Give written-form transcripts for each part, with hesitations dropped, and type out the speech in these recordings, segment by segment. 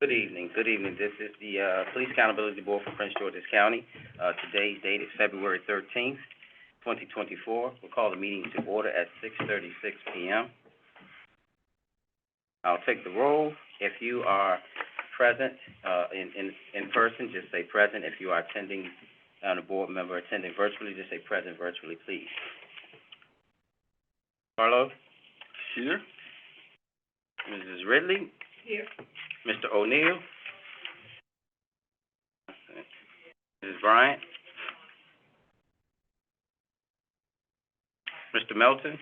Good evening. Good evening. This is the Police Accountability Board for Prince George's County. Today's date is February 13th, 2024. We'll call the meeting to order at 6:36 p.m. I'll take the roll. If you are present in person, just say present. If you are attending, a board member attending virtually, just say present virtually, please. Carlo? Here. Mrs. Ridley? Here. Mr. O'Neill? Mrs. Bryant? Mr. Melton?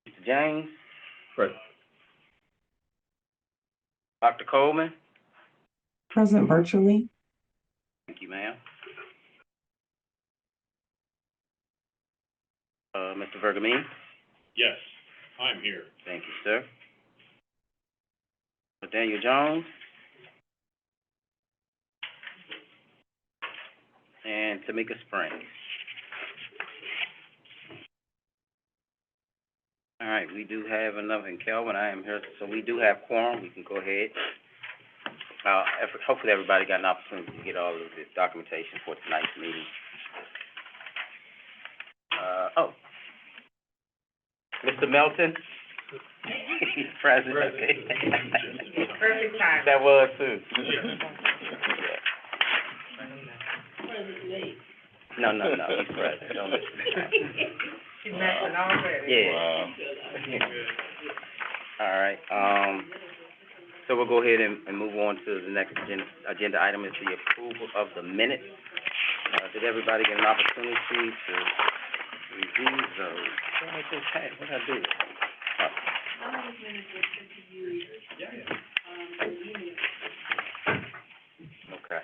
Mr. James? Present. Dr. Coleman? Present virtually. Thank you, ma'am. Mr. Bergamini? Yes, I'm here. Thank you, sir. Daniel Jones? And Tamika Springs. All right, we do have enough, and Kelvin, I am here, so we do have quorum. We can go ahead. Hopefully everybody got an opportunity to get all of this documentation for tonight's meeting. Mr. Melton? He's present, okay. Perfect time. That was too. No, he's present, don't listen. She's messing already. Yeah. Wow. All right, so we'll go ahead and move on to the next agenda item is the approval of the minutes. Did everybody get an opportunity to review those? What did I just have? What did I do? Okay.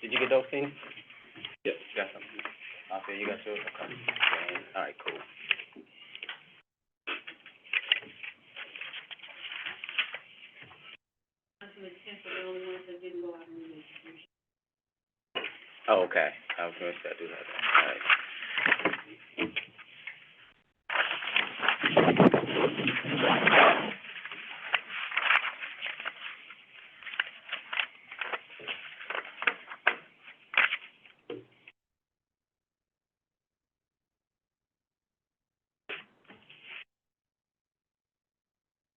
Did you get those, King? Yes. You got something? Okay, you got yours? Okay. All right, cool. Oh, okay. I was going to do that. All right.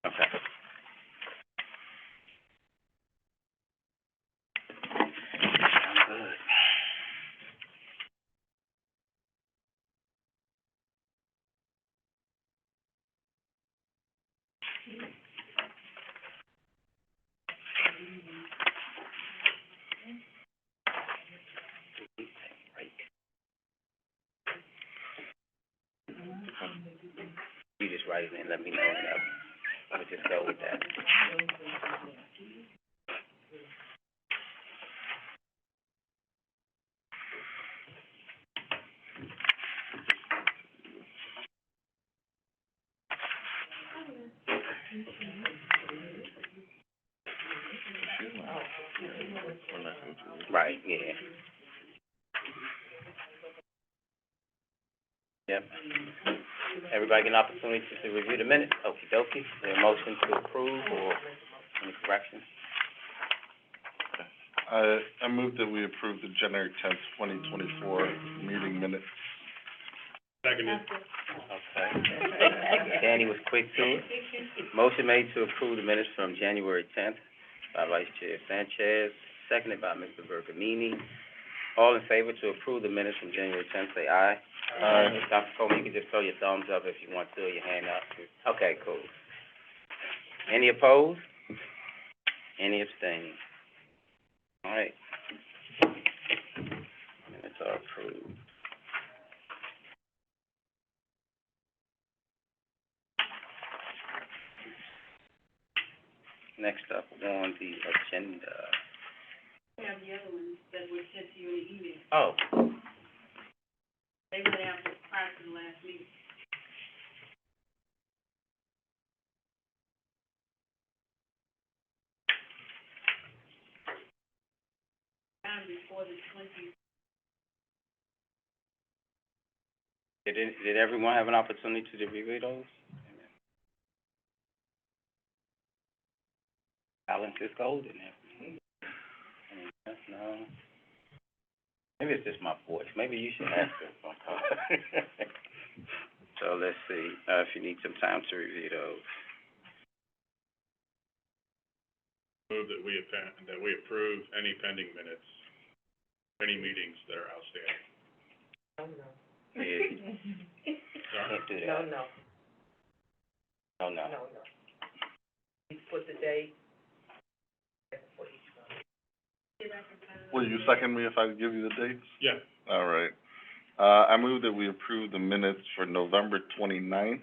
Okay. I'm good. You just write it and let me know. Let me just go with that. Right, yeah. Yep. Everybody get an opportunity to review the minutes? Okey dokey. Is there a motion to approve or any corrections? I move that we approve the January 10th, 2024 meeting minutes. Seconded. Okay. Danny was quick to it. Motion made to approve the minutes from January 10th by Vice Chair Sanchez, seconded by Mr. Bergamini. All in favor to approve the minutes from January 10th, say aye. Aye. Dr. Coleman, you can just throw your thumbs up if you want to, or your hand up. Okay, cool. Any opposed? Any abstaining? All right. Minutes are approved. Next up on the agenda. We have the other ones that were sent to you in the email. Oh, They went out prior to the last meeting. Before the 20th. did everyone have an opportunity to review those? Balance is golden there. No. Maybe it's just my voice. Maybe you should ask her for a call. So let's see, if you need some time to review those. Move that we approve any pending minutes, any meetings that are outstanding. Yeah, Sorry. can't do that. No. You put the date. Will you second me if I give you the dates? Yeah. All right. I move that we approve the minutes for November 29th,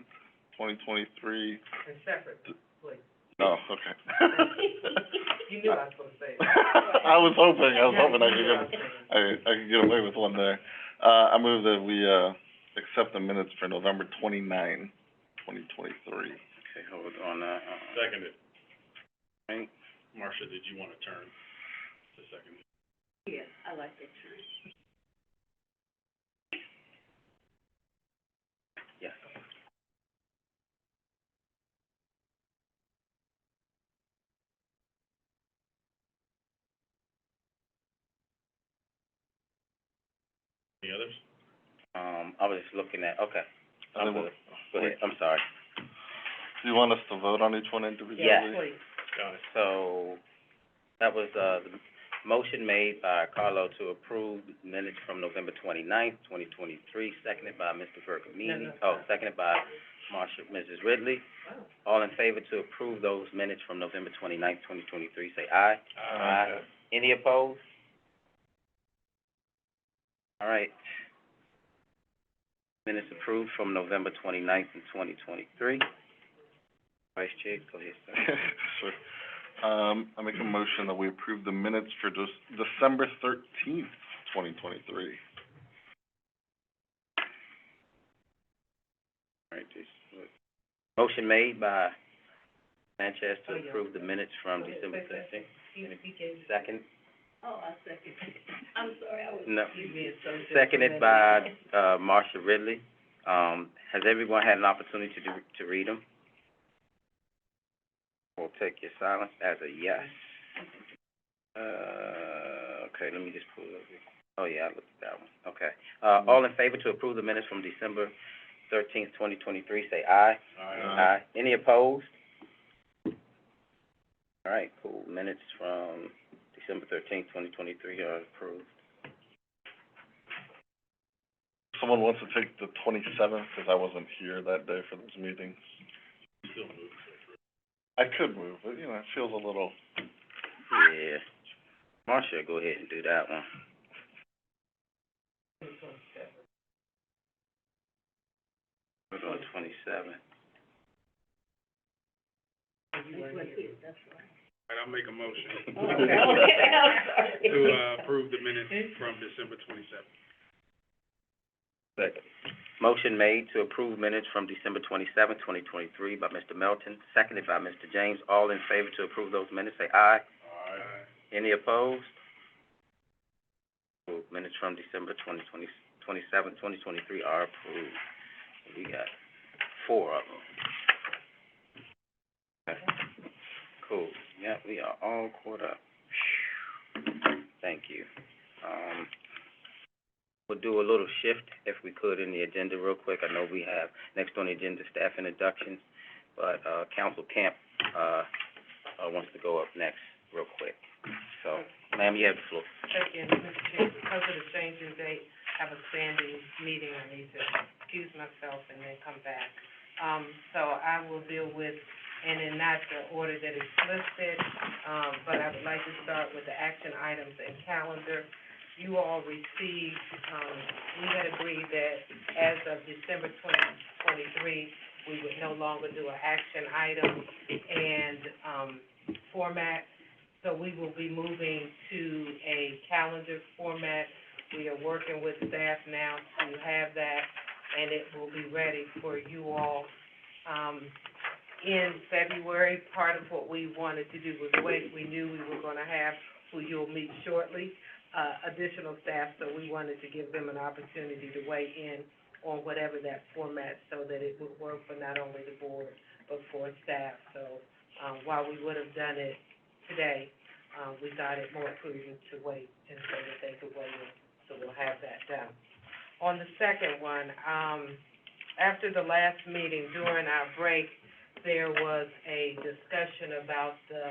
2023. And separate, please. Oh, okay. You knew I was supposed to say that. I was hoping I You could knew I was saying I could get away with one there. I move that we, accept the minutes for November 29, 2023. Okay, hold on, Seconded. right. Marcia, did you want to turn to second? Yeah, I like that term. Yes. Any others? I was just looking at, okay, And I'm then good. Go ahead, I'm sorry. do you want us to vote on each one individually? Yes. Please. Got it. So, that was, the motion made by Carlo to approve minutes from November 29th, 2023, seconded by Mr. Vergamini. No. Seconded by Mrs. Ridley. Oh. All in favor to approve those minutes from November 29th, 2023, say aye. Aye. Any opposed? All right. Minutes approved from November 29th and 2023. Vice Chair, go ahead, sir. Sure. I make a motion that we approve the minutes for December 13th, 2023. All right, motion made by Sanchez to approve the minutes from December 13th. Second? Oh, I second. I'm sorry, I was. No. You being so Seconded by, Marcia Ridley. Has everyone had an opportunity to read them? We'll take your silence as a yes. Okay, let me just pull it over. Oh, yeah, I looked at that one. Okay. All in favor to approve the minutes from December 13th, 2023, say aye. Aye. Any opposed? All right, cool. Minutes from December 13th, 2023 are approved. Someone wants to take the 27th, because I wasn't here that day for those meetings. Still move. I could move, but, you know, it feels a little... Yeah. Marcia, go ahead and do that one. We're on 27. That's right. All right, I'll make a motion Okay, I'm sorry. to, approve the minutes from December 27th. Second. Motion made to approve minutes from December 27th, 2023 by Mr. Melton, seconded by Mr. James. All in favor to approve those minutes, say aye. Aye. Any opposed? Approved. Minutes from December 27th, 2023 are approved. We got 4 of them. Okay. Cool. Yeah, we are all caught up. Thank you. We'll do a little shift, if we could, in the agenda real quick. I know we have, next on the agenda, staff introductions, but, Council Camp, wants to go up next real quick. So, ma'am, you have the floor. Thank you, Mr. Chair, because of the change in date, I have a standing meeting, I need to excuse myself and then come back. So I will deal with, and in not the order that is listed, but I would like to start with the action items and calendar. You all received, we had agreed that as of December 2023, we would no longer do an action item and, format. So we will be moving to a calendar format. We are working with staff now to have that, and it will be ready for you all. In February, part of what we wanted to do was wait. We knew we were gonna have, who you'll meet shortly, additional staff, so we wanted to give them an opportunity to weigh in on whatever that format, so that it would work for not only the board, but for staff. So, while we would have done it today, we thought it more prudent to wait and so that they could wait, so we'll have that done. On the second one, after the last meeting, during our break, there was a discussion about the,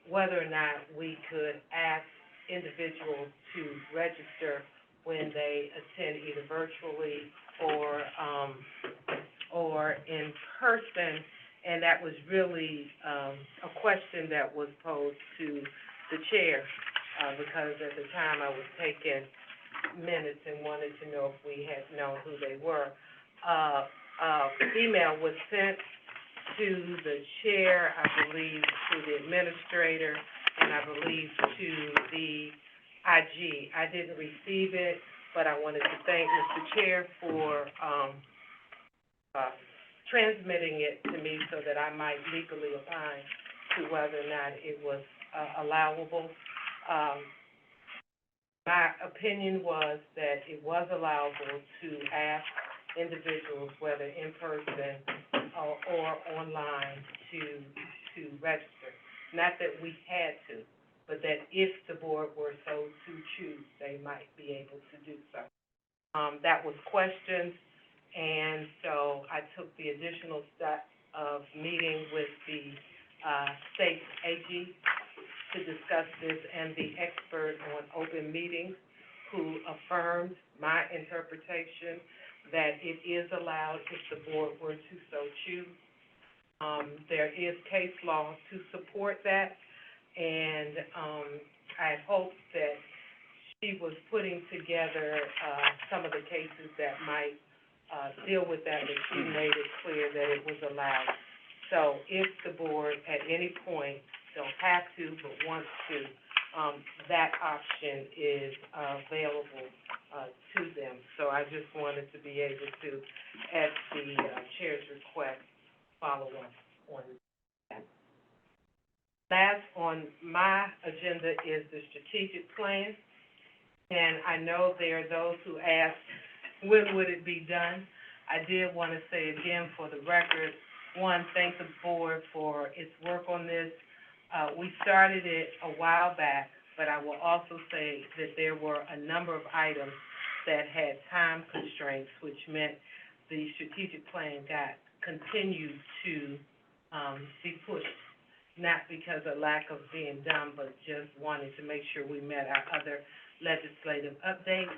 whether or not we could ask individuals to register when they attend either virtually or in person, and that was really, a question that was posed to the chair, because at the time I was taking minutes and wanted to know if we had known who they were. Email was sent to the chair, I believe, to the administrator, and I believe to the IG. I didn't receive it, but I wanted to thank Mr. Chair for, transmitting it to me so that I might legally opine to whether or not it was, allowable. My opinion was that it was allowable to ask individuals, whether in person or online, to register. Not that we had to, but that if the board were so to choose, they might be able to do so. That was questioned, and so I took the additional step of meeting with the, state AG to discuss this, and the expert on open meetings, who affirmed my interpretation that it is allowed if the board were to so choose. There is case law to support that, and, I hope that she was putting together, some of the cases that might, deal with that, but she made it clear that it was allowed. So if the board at any point don't have to, but wants to, that option is available, to them. So I just wanted to be able to, at the, chair's request, follow up on that. Last on my agenda is the strategic plan, and I know there are those who ask, when would it be done? I did want to say again for the record, one, thank the board for its work on this. We started it a while back, but I will also say that there were a number of items that had time constraints, which meant the strategic plan continued to, be pushed. Not because of lack of being done, but just wanted to make sure we met our other legislative updates.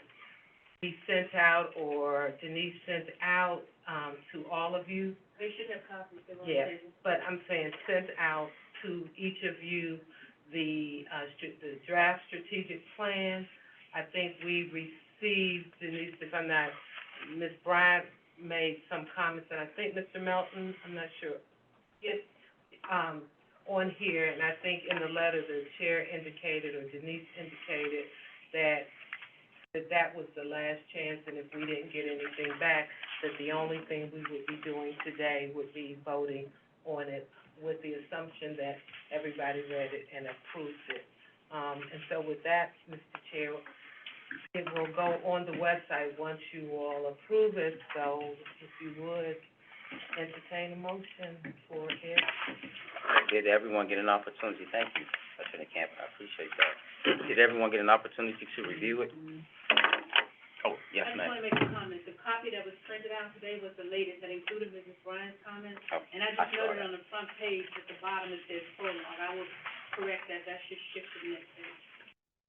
We sent out, or Denise sent out, to all of you. They should have copies, they won't. Yes, but I'm saying sent out to each of you the draft strategic plan. I think we received, Denise, if I'm not, Ms. Bryant made some comments, and I think Mr. Melton, I'm not sure, on here, and I think in the letter, the chair indicated, or Denise indicated, that was the last chance, and if we didn't get anything back, that the only thing we would be doing today would be voting on it, with the assumption that everybody read it and approved it. And so with that, Mr. Chair, it will go on the website once you all approve it, so if you would entertain a motion for it. Did everyone get an opportunity? Thank you, President Camp, I appreciate that. Did everyone get an opportunity to review it? Oh, yes, I just ma'am. wanna make a comment, the copy that was printed out today was the latest, that included Mrs. Bryant's comments. Oh, And I I just saw noted that. on the front page, at the bottom, it says prologue, I will correct that, that should shift to the next page.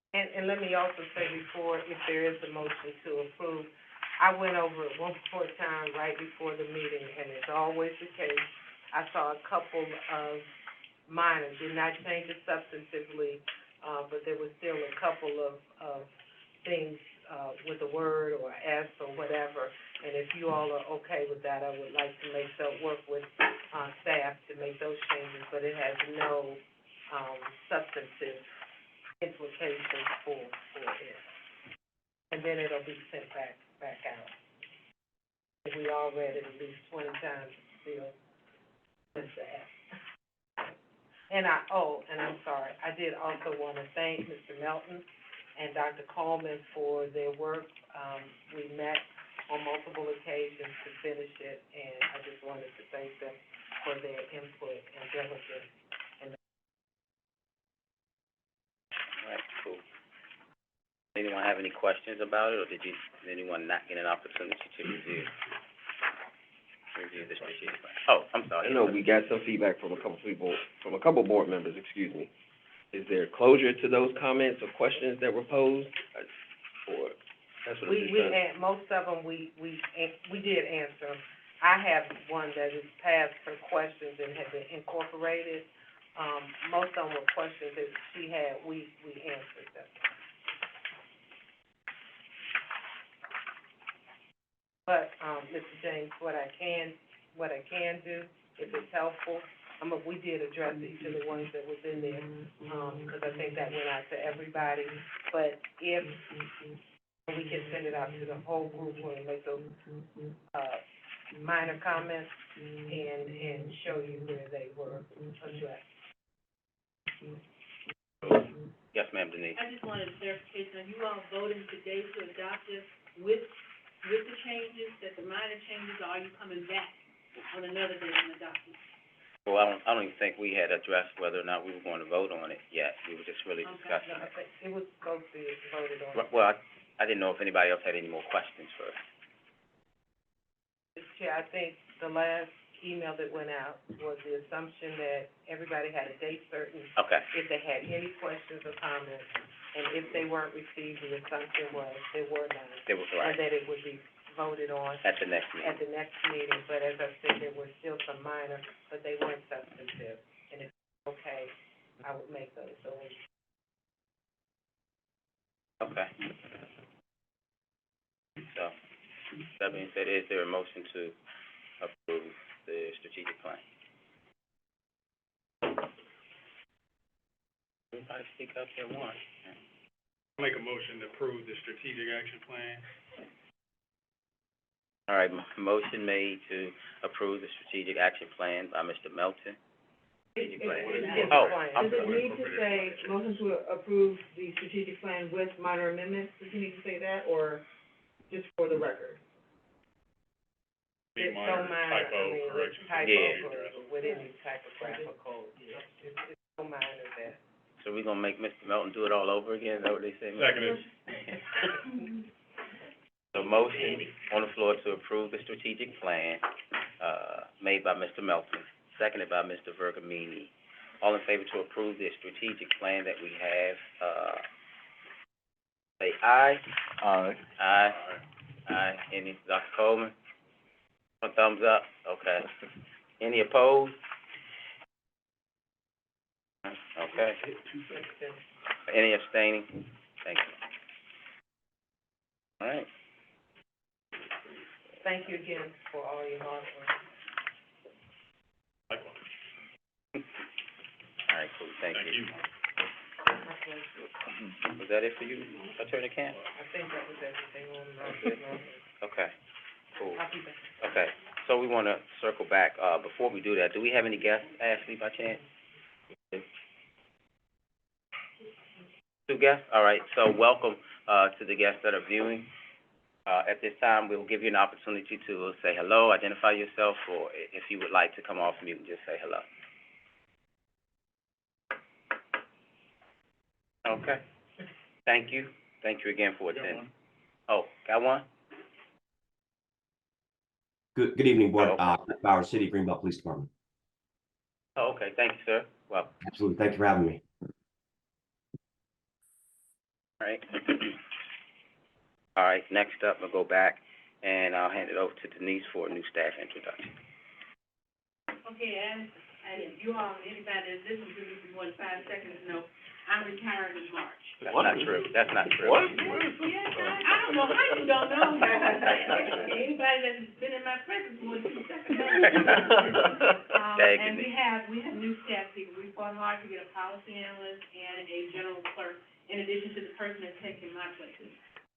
And let me also say before, if there is a motion to approve, I went over it one more time right before the meeting, and it's always the case. I saw a couple of minor, did not change it substantively, but there was still a couple of things, with a word or S or whatever. And if you all are okay with that, I would like to work with, staff to make those changes, but it has no, substantive implications for it. And then it'll be sent back out. We all read it at least 20 times, still, just that. And I'm sorry, I did also want to thank Mr. Melton and Dr. Coleman for their work. We met on multiple occasions to finish it, and I just wanted to thank them for their input and diligence. And Anyone have any questions about it, or did anyone not get an opportunity to review the strategic plan? Oh, I'm sorry. I know we got some feedback from a couple board members, excuse me. Is there closure to those comments or questions that were posed? Or, that's what I'm just trying to... Most of them, we did answer. I have one that is past her questions and have been incorporated. Most of them were questions that she had, we answered them. But, Mr. James, what I can do, if it's helpful, we did address each of the ones that was in there, because I think that went out to everybody. But if we can send it out to the whole group and make those, minor comments and show you where they were addressed. Yes, ma'am, Denise. I just wanted a clarification, are you all voting today to adopt this with the changes, that the minor changes, or are you coming back on another day and adopting? Well, I don't even think we had addressed whether or not we were going to vote on it yet. We were just really discussing No, it. it was supposed to be voted on. Well, I didn't know if anybody else had any more questions first. Mr. Chair, I think the last email that went out was the assumption that everybody had a date certain. Okay. If they had any questions or comments, and if they weren't received, the assumption was there were none. They were right. And that it would be voted on At the next meeting. at the next meeting, but as I said, there were still some minor, but they weren't substantive. And if it's okay, I would make those, so Okay. So, that being said, is there a motion to approve the strategic plan? Everybody speak up at once. I'll make a motion to approve the strategic action plan. All right, motion made to approve the strategic action plan by Mr. Melton. Strategic plan. Oh, I'm Does it sorry. need to say, motion to approve the strategic plan with minor amendments? Does it need to say that, or just for the record? Any it's so minor, typo corrections. typo Yeah. code, with any typographical code. It's so minor that. So we gonna make Mr. Melton do it all over again, is that what they say? Seconded. So motion on the floor to approve the strategic plan, made by Mr. Melton, seconded by Mr. Vergamini. All in favor to approve the strategic plan that we have, say aye. Aye. Aye. Aye. Any, Dr. Coleman? One thumbs up, okay. Any opposed? Okay. Any abstaining? Thank you. All right. Thank you again for all your hard work. All right, cool, thank you. My pleasure. Was that it for you, Attorney Camp? I think that was everything on my, Okay, cool. I'll be back. Okay, so we wanna circle back, before we do that, do we have any guests, Ashley, by chance? Two guests, all right, so welcome, to the guests that are viewing. At this time, we'll give you an opportunity to say hello, identify yourself, or if you would like to come off mute and just say hello. Okay, thank you again for attending. Oh, got one? Good evening, Board. Oh. Bauer City, Greenbelt Police Department. Oh, okay, thank you, sir. Well, Absolutely. Thank you for having me. all right. All right, next up, we'll go back, and I'll hand it over to Denise for a new staff introduction. Okay, and you all, anybody that's listening to this for more than 5 seconds know, I'm retired in March. That's not true, that's not true. What? Yes, I don't know how you don't know. Anybody that's been in my presence more than 2 seconds. Thank And you. we have new staff people. We fought hard to get a policy analyst and a general clerk, in addition to the person that's taking my place.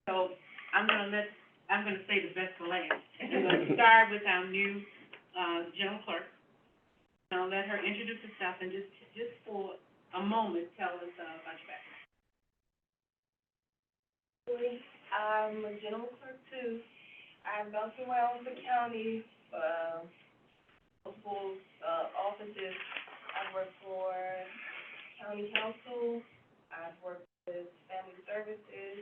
So I'm gonna say the best for last. We're gonna start with our new, general clerk. I'll let her introduce herself and just for a moment, tell us, about your background. I'm a general clerk too. I've bounced around the county, multiple, offices. I've worked for county council, I've worked with family services,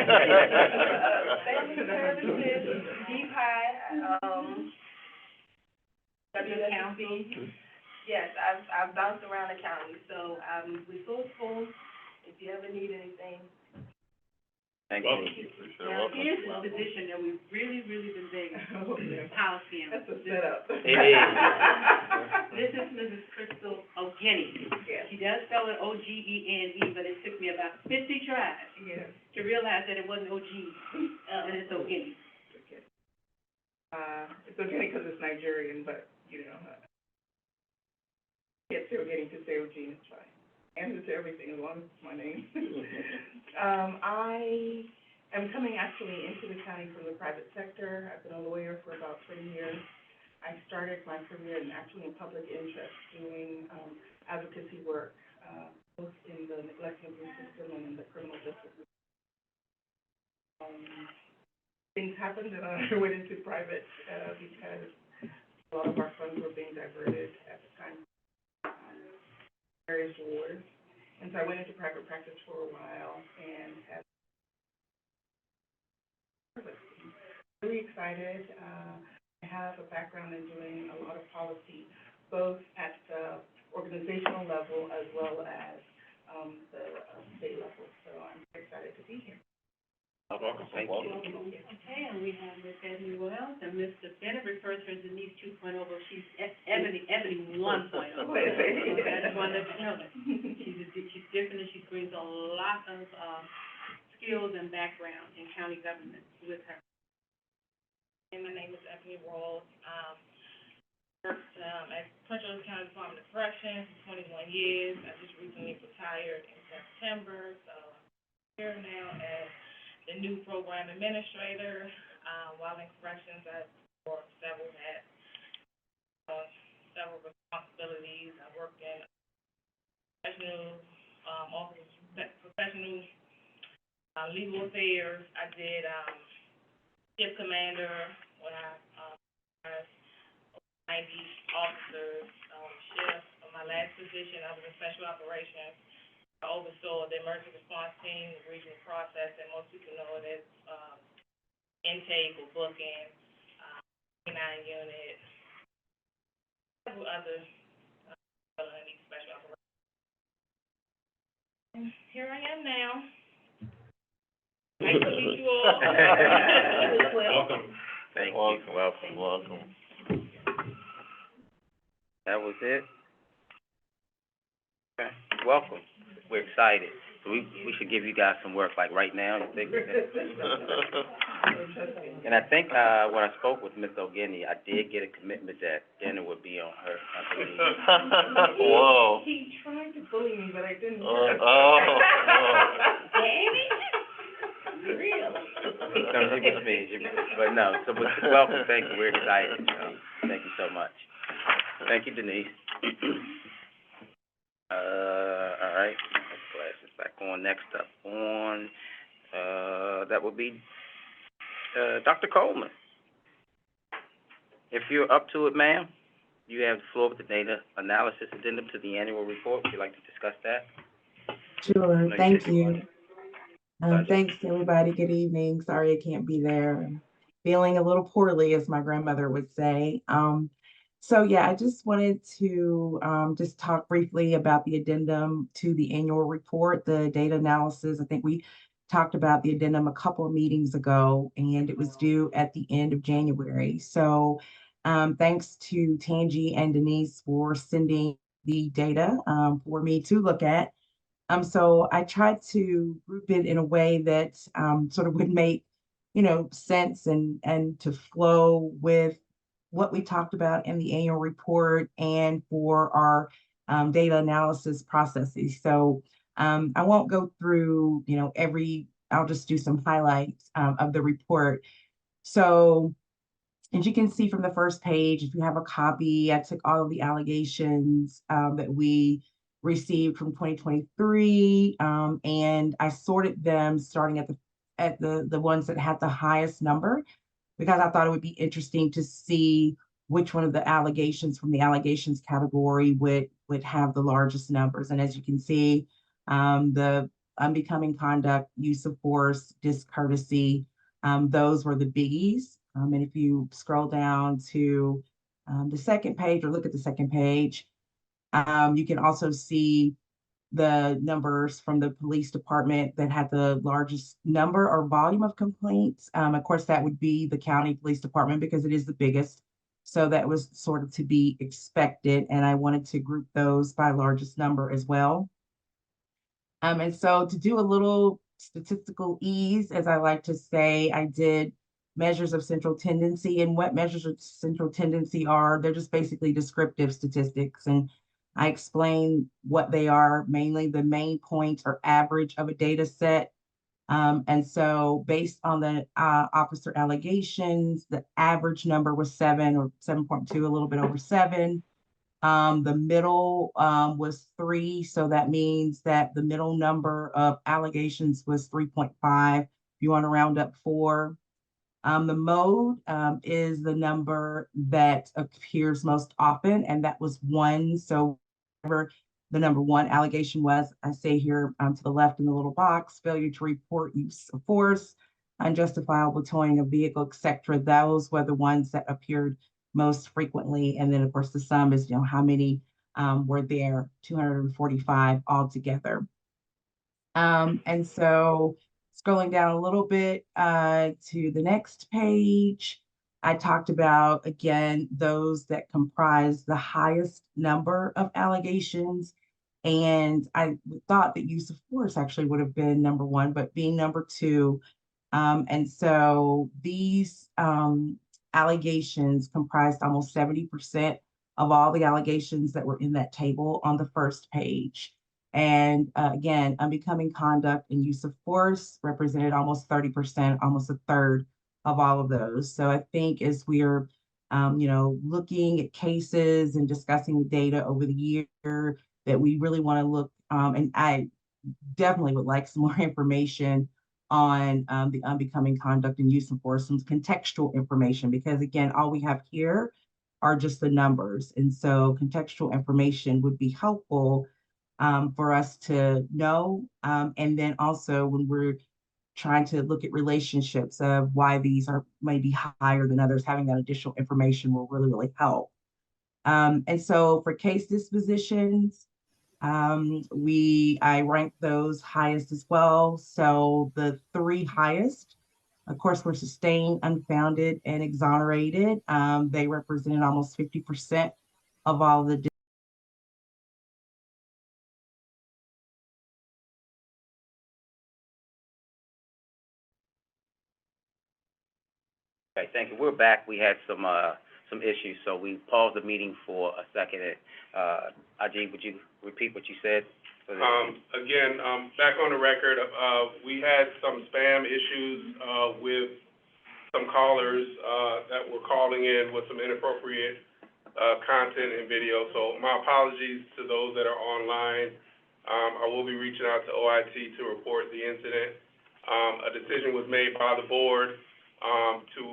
Family services, Deep High, The county. yes, I've bounced around the county, so, resourceful, if you ever need anything. Thank Welcome. you. Now, here's the position that we've really been begging, policy That's a analyst. setup. It is. This is Mrs. Crystal O'Guiney. Yes, She does spell it O-G-E-N-E, but it took me about 50 tries yes. to realize that it wasn't O-G, and it's O'Guiney. It's okay because it's Nigerian, but, can't say Ogini, just say Ogini, it's fine. Answer to everything as long as it's my name. I am coming actually into the county from the private sector. I've been a lawyer for about 20 years. I started my career in public interest, doing, advocacy work, both in the neglect and abuse system and in the criminal justice system. Things happened and I went into private, because a lot of our funds were being diverted at the time, various wars. And so I went into private practice for a while and had really excited. I have a background in doing a lot of policy, both at the organizational level as well as the state level. So I'm very excited to be here. Welcome, thank you. Okay, and we have Ms. Ebony Wells, and Mr. Bennett refers to her as Denise 2.0, but she's Ebony 1.0. Okay, I just want to let you know that. She's different, and she brings a lot of, skills and background in county government with her. And my name is Ebony Rawls. Worked, at Prince George's County Department of Corrections for 21 years. I just recently retired in September, so I'm here now as the new program administrator. While in corrections, I wore several hats, several responsibilities. I worked in professional, professional, legal affairs. I did, shift commander when I, was 90 officers, shift. In my last position, I was in special operations. I oversaw the emergency response team, the regional process, and most people know it as, intake or booking, K-9 unit, several other, special operations. And here I am now. Nice to meet you all. Welcome. Thank you. Welcome. That was it? Okay, welcome. We're excited. So we should give you guys some work, like, right now, you think? And I think, when I spoke with Ms. O'Guiney, I did get a commitment that dinner would be on her, I believe. Whoa. He tried to bully me, but I didn't. Really? No, she was me, but no, so, but welcome, thank you, we're excited, thank you so much. Thank you, Denise. All right, glasses back on, next up on, that would be, Dr. Coleman. If you're up to it, ma'am, you have the floor with the data analysis addendum to the annual report. Would you like to discuss that? Sure, No, thank said you you. wanted. Thanks, everybody. Good evening. Sorry I can't be there. I'm feeling a little poorly, as my grandmother would say. So yeah, I just wanted to just talk briefly about the addendum to the annual report, the data analysis. I think we talked about the addendum a couple of meetings ago, and it was due at the end of January. So thanks to Tangi and Denise for sending the data for me to look at. So I tried to group it in a way that sort of would make, sense and to flow with what we talked about in the annual report and for our data analysis processes. So I won't go through, I'll just do some highlights of the report. So as you can see from the first page, if you have a copy, I took all of the allegations that we received from 2023, and I sorted them starting at the ones that had the highest number, because I thought it would be interesting to see which one of the allegations from the allegations category would have the largest numbers. And as you can see, the unbecoming conduct, use of force, discourtesy. Those were the biggies. And if you scroll down to the second page or look at the second page, you can also see the numbers from the police department that had the largest number or volume of complaints. Of course, that would be the county police department because it is the biggest. So that was sort of to be expected. And I wanted to group those by largest number as well. And so to do a little statistical ease, as I like to say, I did measures of central tendency. And what measures of central tendency are, they're just basically descriptive statistics. And I explain what they are, mainly the main points or average of a data set. And so based on the officer allegations, the average number was 7 or 7.2, a little bit over 7. The middle was 3, so that means that the middle number of allegations was 3.5. If you want to round up 4. The mode is the number that appears most often, and that was 1. So whatever the number 1 allegation was, I say here to the left in the little box, failure to report use of force, unjustifiable towing of vehicle, etc. Those were the ones that appeared most frequently. And then of course the sum is, how many were there, 245 altogether. And so scrolling down a little bit to the next page, I talked about, again, those that comprise the highest number of allegations. And I thought that use of force actually would have been number 1, but being number 2. And so these allegations comprised almost 70% of all the allegations that were in that table on the first page. And again, unbecoming conduct and use of force represented almost 30%, almost a third of all of those. So I think as we're, looking at cases and discussing the data over the year, that we really want to look, and I definitely would like some more information on the unbecoming conduct and use of force, some contextual information, because again, all we have here are just the numbers. And so contextual information would be helpful for us to know. And then also when we're trying to look at relationships of why these are maybe higher than others, having that additional information will really, really help. And so for case dispositions, I ranked those highest as well. So the 3 highest, of course, were sustained, unfounded, and exonerated. They represented almost 50% of all the Okay, thank you. We're back. We had some issues, so we paused the meeting for a second. Ajay, would you repeat what you said? Again, back on the record, we had some spam issues, with some callers, that were calling in with some inappropriate, content and video. So my apologies to those that are online. I will be reaching out to OIT to report the incident. A decision was made by the board to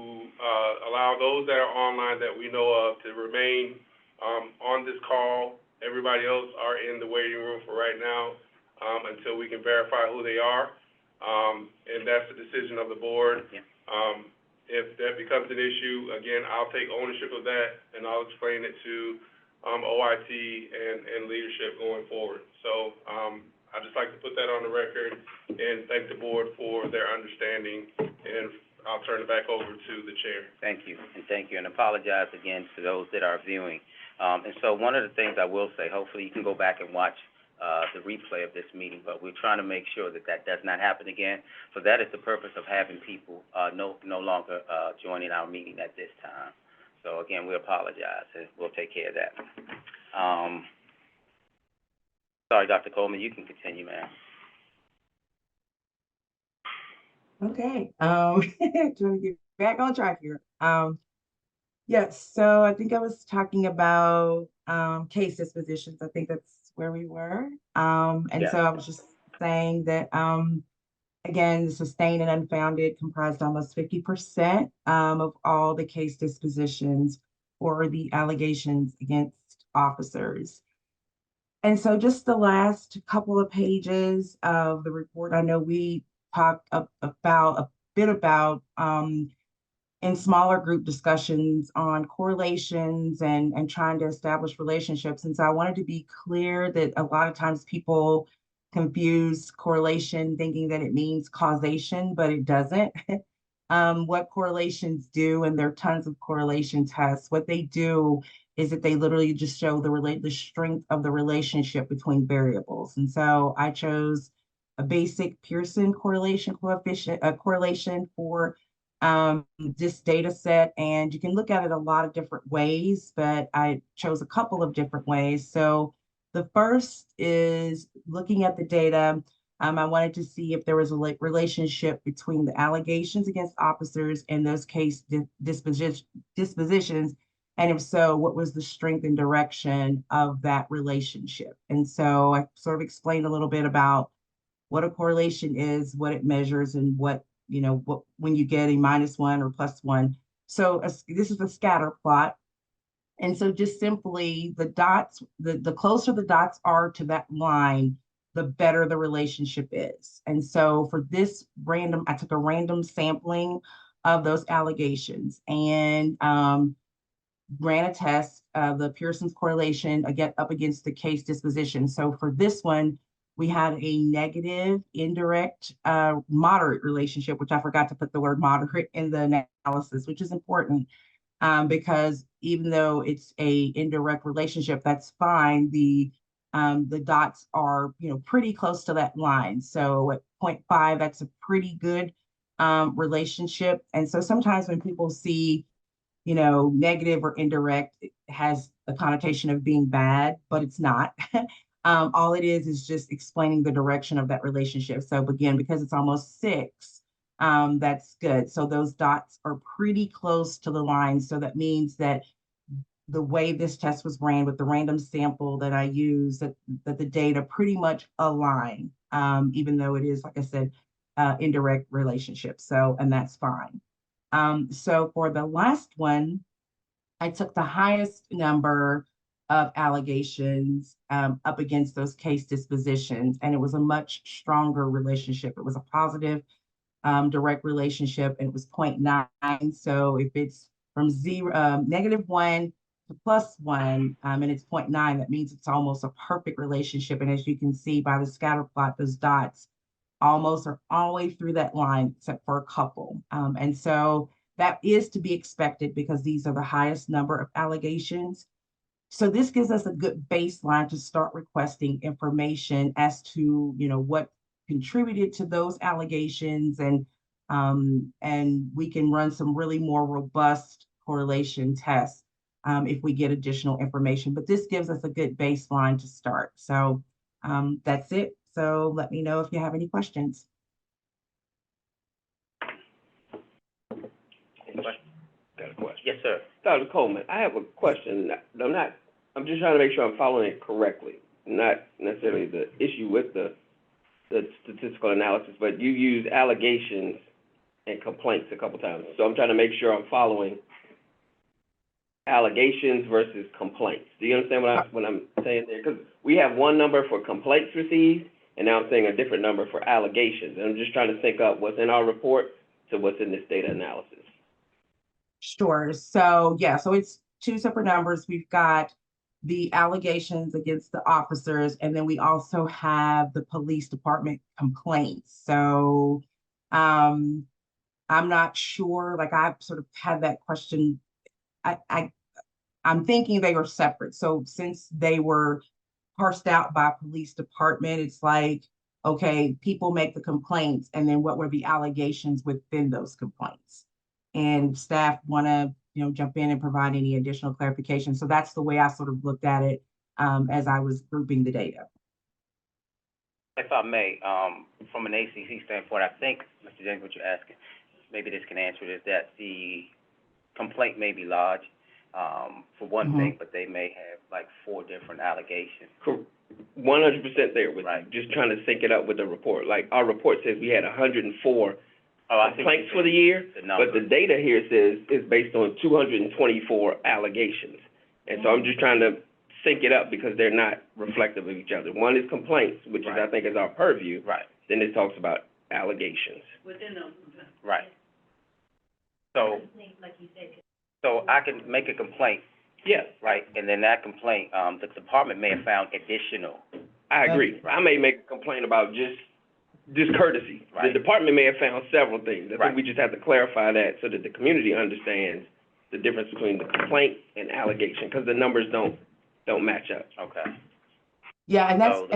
allow those that are online that we know of to remain on this call. Everybody else are in the waiting room for right now until we can verify who they are. And that's the decision of the board. Yeah. If that becomes an issue, again, I'll take ownership of that and I'll explain it to OIT and leadership going forward. So I'd just like to put that on the record and thank the board for their understanding, and I'll turn it back over to the chair. Thank you, and apologize again to those that are viewing. And so one of the things I will say, hopefully you can go back and watch the replay of this meeting, but we're trying to make sure that that does not happen again. So that is the purpose of having people no longer joining our meeting at this time. So again, we apologize, and we'll take care of that. Sorry, Dr. Coleman, you can continue, ma'am. Okay, trying to get back on track here. Yes, so I think I was talking about case dispositions. I think that's where we were. And Yeah. so I was just saying that again, the sustained and unfounded comprised almost 50% of all the case dispositions or the allegations against officers. And so just the last couple of pages of the report, I know we talked a bit about in smaller group discussions on correlations and trying to establish relationships. And so I wanted to be clear that a lot of times people confuse correlation thinking that it means causation, but it doesn't. What correlations do, and there are tons of correlation tests, what they do is that they literally just show the strength of the relationship between variables. And so I chose a basic Pearson correlation coefficient, a correlation for this data set, and you can look at it a lot of different ways, but I chose a couple of different ways. So the first is looking at the data. I wanted to see if there was a relationship between the allegations against officers and those case dispositions, and if so, what was the strength and direction of that relationship? And so I sort of explained a little bit about what a correlation is, what it measures, and what when you get a -1 or +1. So this is a scatter plot. And so just simply the dots, the closer the dots are to that line, the better the relationship is. And so for this I took a random sampling of those allegations and ran a test of the Pearson's correlation up against the case disposition. So for this one, we had a negative, indirect, moderate relationship, which I forgot to put the word moderate in the analysis, which is important because even though it's a indirect relationship, that's fine. The dots are pretty close to that line. So at 0.5, that's a pretty good relationship. And so sometimes when people see negative or indirect, it has a connotation of being bad, but it's not. All it is just explaining the direction of that relationship. So again, because it's almost 6, that's good. So those dots are pretty close to the line. So that means that the way this test was ran with the random sample that I used, that the data pretty much align, even though it is, like I said, indirect relationship. So, and that's fine. So for the last one, I took the highest number of allegations up against those case dispositions, and it was a much stronger relationship. It was a positive direct relationship, and it was 0.9. So if it's from -1 to +1, and it's 0.9, that means it's almost a perfect relationship. And as you can see by the scatter plot, those dots almost are all the way through that line, except for a couple. And so that is to be expected because these are the highest number of allegations. So this gives us a good baseline to start requesting information as to, what contributed to those allegations, and we can run some really more robust correlation tests if we get additional information. But this gives us a good baseline to start. So that's it. So let me know if you have any questions. Got a question. Yes, sir. Dr. Coleman, I have a question. I'm just trying to make sure I'm following it correctly. Not necessarily the issue with the statistical analysis, but you used allegations and complaints a couple times. So I'm trying to make sure I'm following allegations versus complaints. Do you understand what I'm saying there? Because we have one number for complaints received, and now I'm saying a different number for allegations. And I'm just trying to sync up what's in our report to what's in this data analysis. Sure. So yeah, so it's 2 separate numbers. We've got the allegations against the officers, and then we also have the police department complaints. So I'm not sure, like I've sort of had that question. I'm thinking they were separate. So since they were parsed out by police department, it's like, okay, people make the complaints, and then what were the allegations within those complaints? And staff want to, jump in and provide any additional clarification. So that's the way I sort of looked at it as I was grouping the data. If I may, from an ACC standpoint, I think, Mr. James, what you're asking, maybe this can answer it, is that the complaint may be large, for one thing, but they may have like 4 different allegations. 100% there with Right. just trying to sync it up with the report. Like our report says we had 104 I see complaints for the year, but the data here says is based on 224 allegations. And so I'm just trying to sync it up because they're not reflective of each other. One is complaints, which is, I Right. think, is our purview. Right, Then it talks about allegations. Within those. right. So, so I can make a complaint, Yeah, right, and then that complaint, the department may have found additional. I agree. I may make a complaint about just discourtesy. The Right. department may have found several things. I Right. think we just have to clarify that so that the community understands the difference between the complaint and allegation, because the numbers don't match up. Okay. Yeah, and So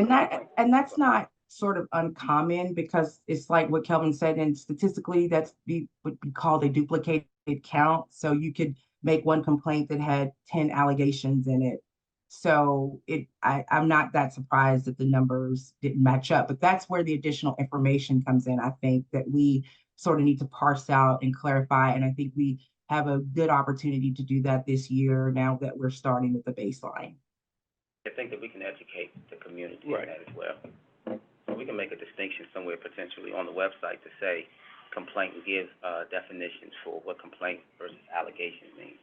that's not sort of uncommon because it's like what Kelvin said, and statistically, would be called a duplicated count. So you could make one complaint that had 10 allegations in it. So I'm not that surprised that the numbers didn't match up, but that's where the additional information comes in. I think that we sort of need to parse out and clarify, and I think we have a good opportunity to do that this year now that we're starting with the baseline. I think that we can educate the community Right. in that as well. So we can make a distinction somewhere potentially on the website to say complaint and give, definitions for what complaint versus allegation means,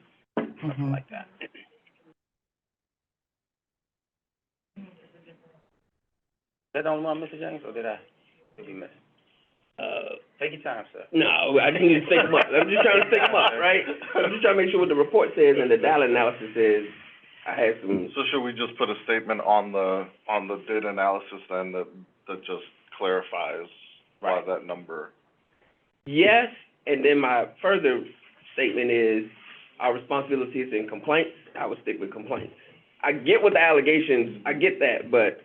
something like that. Is that the only one, Mr. James, or did we miss? Take your time, sir. No, I just need to think them up. I'm just trying to think them up, right? I'm just trying to make sure what the report says and the data analysis says. I had some, So should we just put a statement on the data analysis then that just clarifies why Right. that number? yes, and then my further statement is, our responsibility is in complaints, I would stick with complaints. I get with the allegations, I get that, but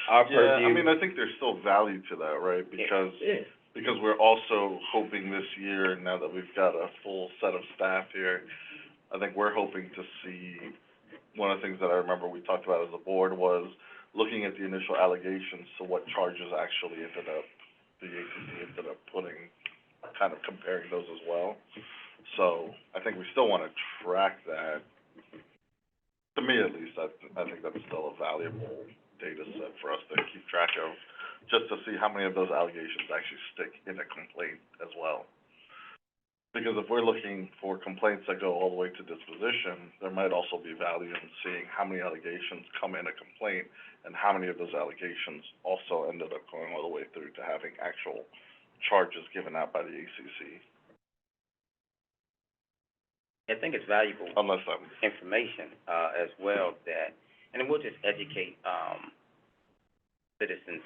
our Yeah, purview. I mean, I think there's still value to that, right? Because we're also hoping this year, now that we've got a full set of staff here, I think we're hoping to see, one of the things that I remember we talked about as a board was looking at the initial allegations to what charges actually the ACC ended up putting, kind of comparing those as well. So I think we still wanna track that. To me at least, I think that's still a valuable data set for us to keep track of, just to see how many of those allegations actually stick in a complaint as well. Because if we're looking for complaints that go all the way to disposition, there might also be value in seeing how many allegations come in a complaint and how many of those allegations also ended up going all the way through to having actual charges given out by the ACC, I think it's valuable unless I'm, information, as well that, and we'll just educate, citizens,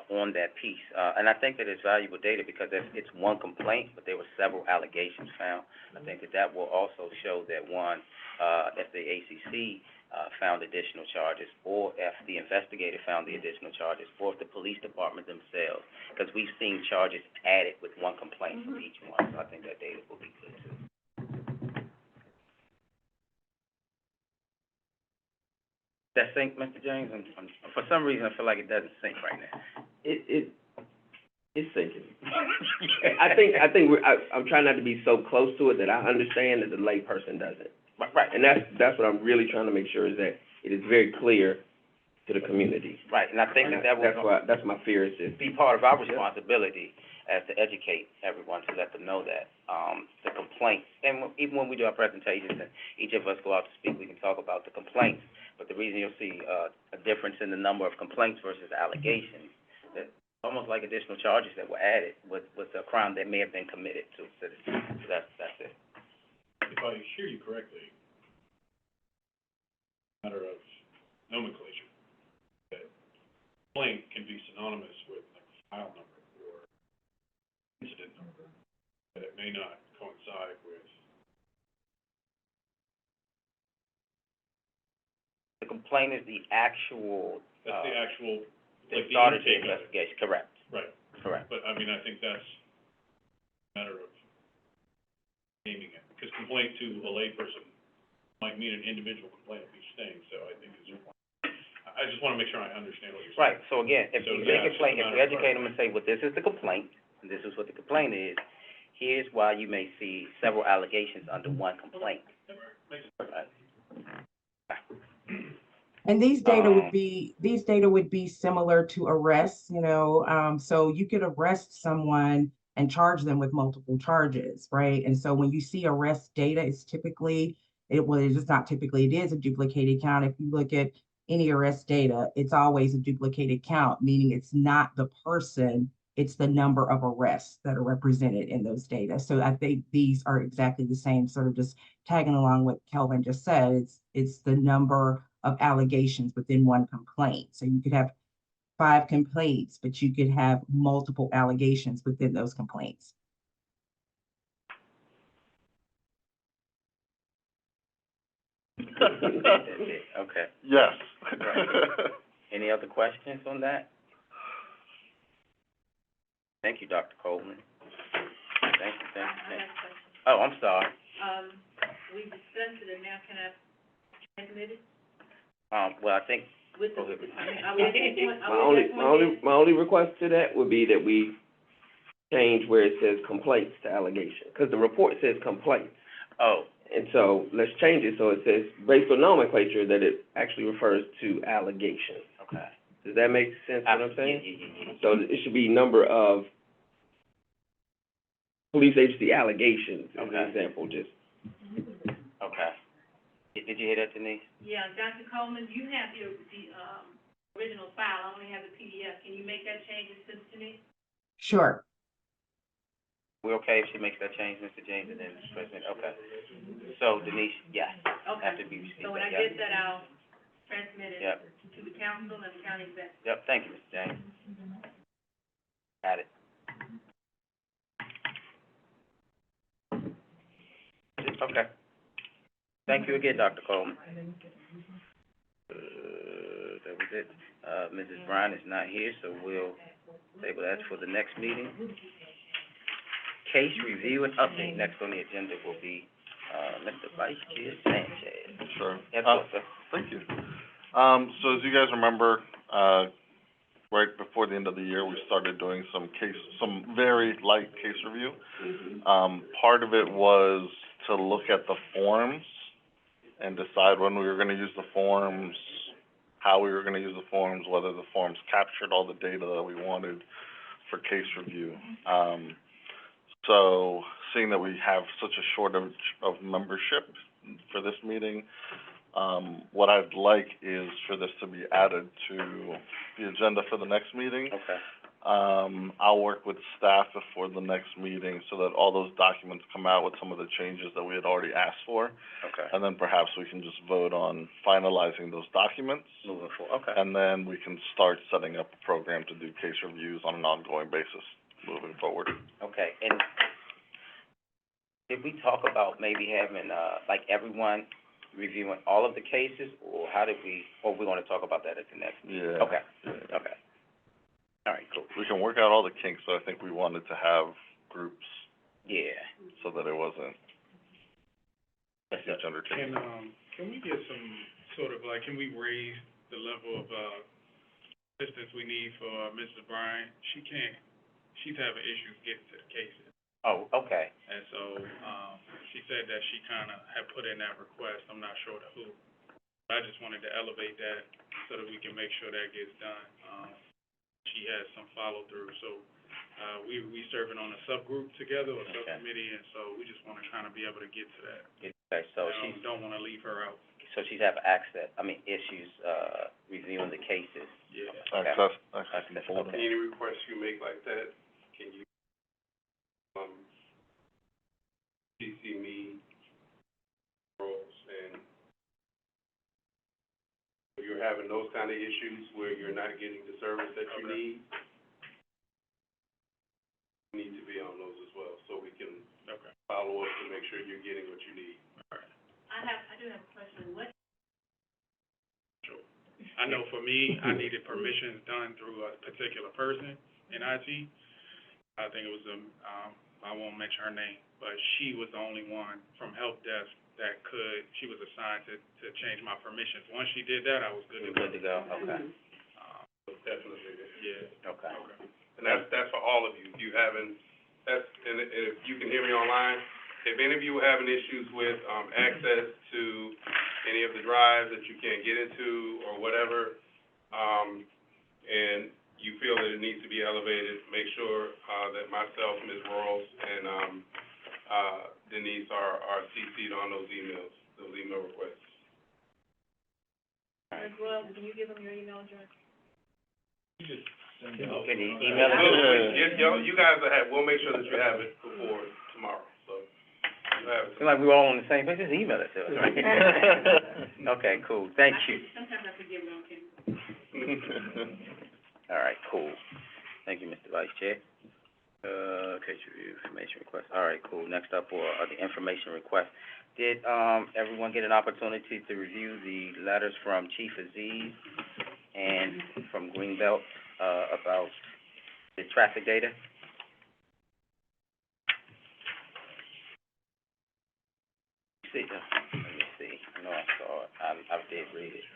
on that piece. And I think that it's valuable data because it's one complaint, but there were several allegations found. I think that will also show that one, if the ACC, found additional charges, or if the investigator found the additional charges, or if the police department themselves, because we've seen charges added with one complaint from each one, so I think that data will be good too. That sync, Mr. James? For some reason, I feel like it doesn't sync right now. It's sinking. I think I'm trying not to be so close to it that I understand that the layperson doesn't. Right, And that's what I'm really trying to make sure is that it is very clear to the community. right, and I think that will That's my fear is to, be part of our responsibility as to educate everyone, to let them know that, the complaints, and even when we do our presentations and each of us go out to speak, we can talk about the complaints, but the reason you'll see, a difference in the number of complaints versus allegations, that almost like additional charges that were added with a crime that may have been committed to citizens, so that's it. If I hear you correctly, matter of nomenclature, that complaint can be synonymous with like file number or incident number, that it may not coincide with. The complaint is the actual, That's the actual, that like the started the intake of it. investigation, correct, Right, correct. but I mean, I think that's a matter of naming it, because complaint to a layperson might mean an individual complaint of each thing, so I think it's, I just wanna make sure I understand what you're saying. Right, so again, if So, you yeah, say it's complaint, just if a you matter of educate them and say, well, this is the complaint, and this is what the complaint is, here's why you may see several allegations under one complaint. Right. And these data would be similar to arrests, so you could arrest someone and charge them with multiple charges, right? And so when you see arrest data, it's It's just not typically, it is a duplicated count. If you look at any arrest data, it's always a duplicated count, meaning it's not the person, it's the number of arrests that are represented in those data. So I think these are exactly the same, sort of just tagging along what Kelvin just said. It's the number of allegations within one complaint. So you could have 5 complaints, but you could have multiple allegations within those complaints. Okay. Yes. Any other questions on that? Thank you, Dr. Coleman. Thank you. I have a question. Oh, I'm sorry. We discussed it, and now can I transmit it? Well, I think, With the, go ahead. are we just My only request to that would be that we change where it says complaints to allegation, because the report says complaints. oh, And so let's change it so it says, based on nomenclature, that it actually refers to allegations. okay. Does that make sense what I'm saying? Yeah. So it should be number of police agency allegations, as an Okay. example, just. Okay. Did you hear that, Denise? Yeah, Dr. Coleman, you have the original file, I only have the PDF. Can you make that change and send it to me? Sure. We're okay if she makes that change, Mr. James, and then Mr. President? Okay. So Denise, yes, Okay. after we receive So when I that, get that, I'll transmit it Yep. to the council and the county exec. Yep, thank you, Mr. James. Got it. Okay. Thank you again, Dr. Coleman. That was it. Mrs. Bryan is not here, so we'll table that for the next meeting. Case review and update. Next on the agenda will be, Mr. Vice Chair Sanchez. Sure. Yes, sir. Thank you. So as you guys remember, right before the end of the year, we started doing some very light case review. Part of it was to look at the forms and decide when we were gonna use the forms, how we were gonna use the forms, whether the forms captured all the data that we wanted for case review. So seeing that we have such a shortage of membership for this meeting, what I'd like is for this to be added to the agenda for the next meeting. Okay. I'll work with staff before the next meeting so that all those documents come out with some of the changes that we had already asked for. Okay. And then perhaps we can just vote on finalizing those documents. Moving forward, okay. And then we can start setting up a program to do case reviews on an ongoing basis moving forward. Okay, and did we talk about maybe having, like everyone reviewing all of the cases, or how did we, or we're gonna talk about that at the next meeting? Yeah. Okay, okay. All right, cool. We can work out all the kinks, but I think we wanted to have groups Yeah. so that it wasn't a Yes, sir. huge undertaking. Can we get some sort of like, can we raise the level of, assistance we need for Mrs. Bryan? She's having issues getting to the cases. Oh, okay. And so, she said that she kinda had put in that request, I'm not sure to who. I just wanted to elevate that so that we can make sure that gets done. She has some follow-through, so, we serving on a subgroup together, or subcommittee, and so we just wanna kinda be able to get to that. Okay, so she's, Don't wanna leave her out. so she's having issues, reviewing the cases. Yeah. Access Access, the folder. okay. Any requests you make like that, can you, CC me, roles, and if you're having those kind of issues where you're not getting the service that you need, you need to be on those as well, so we can follow up to make sure you're getting what you need. I do have a question. What? I know for me, I needed permissions done through a particular person in IT. I think it was, I won't mention her name, but she was the only one from help desk that she was assigned to change my permissions. Once she did that, I was good to go. Good to go, okay, Definitely. Yeah. okay. And that's for all of you. If you haven't, and if you can hear me online, if any of you are having issues with, access to any of the drives that you can't get into or whatever, and you feel that it needs to be elevated, make sure, that myself, Ms. Rawls, and, Denise are CC'd on those emails. those email requests. Well, can you give them your email address? You just send Can out. you email it to You guys will have, we'll make sure that you have it before tomorrow, so you have it. Seems like we're all on the same page, just email it to us, right? Okay, cool, thank you. Sometimes I forget what I'm saying. All right, cool. Thank you, Mr. Vice Chair. Case review, information request. All right, cool. Next up are the information requests. Did, everyone get an opportunity to review the letters from Chief Aziz and from Greenbelt, about the traffic data? See, let me see. I know I saw it. I did read it.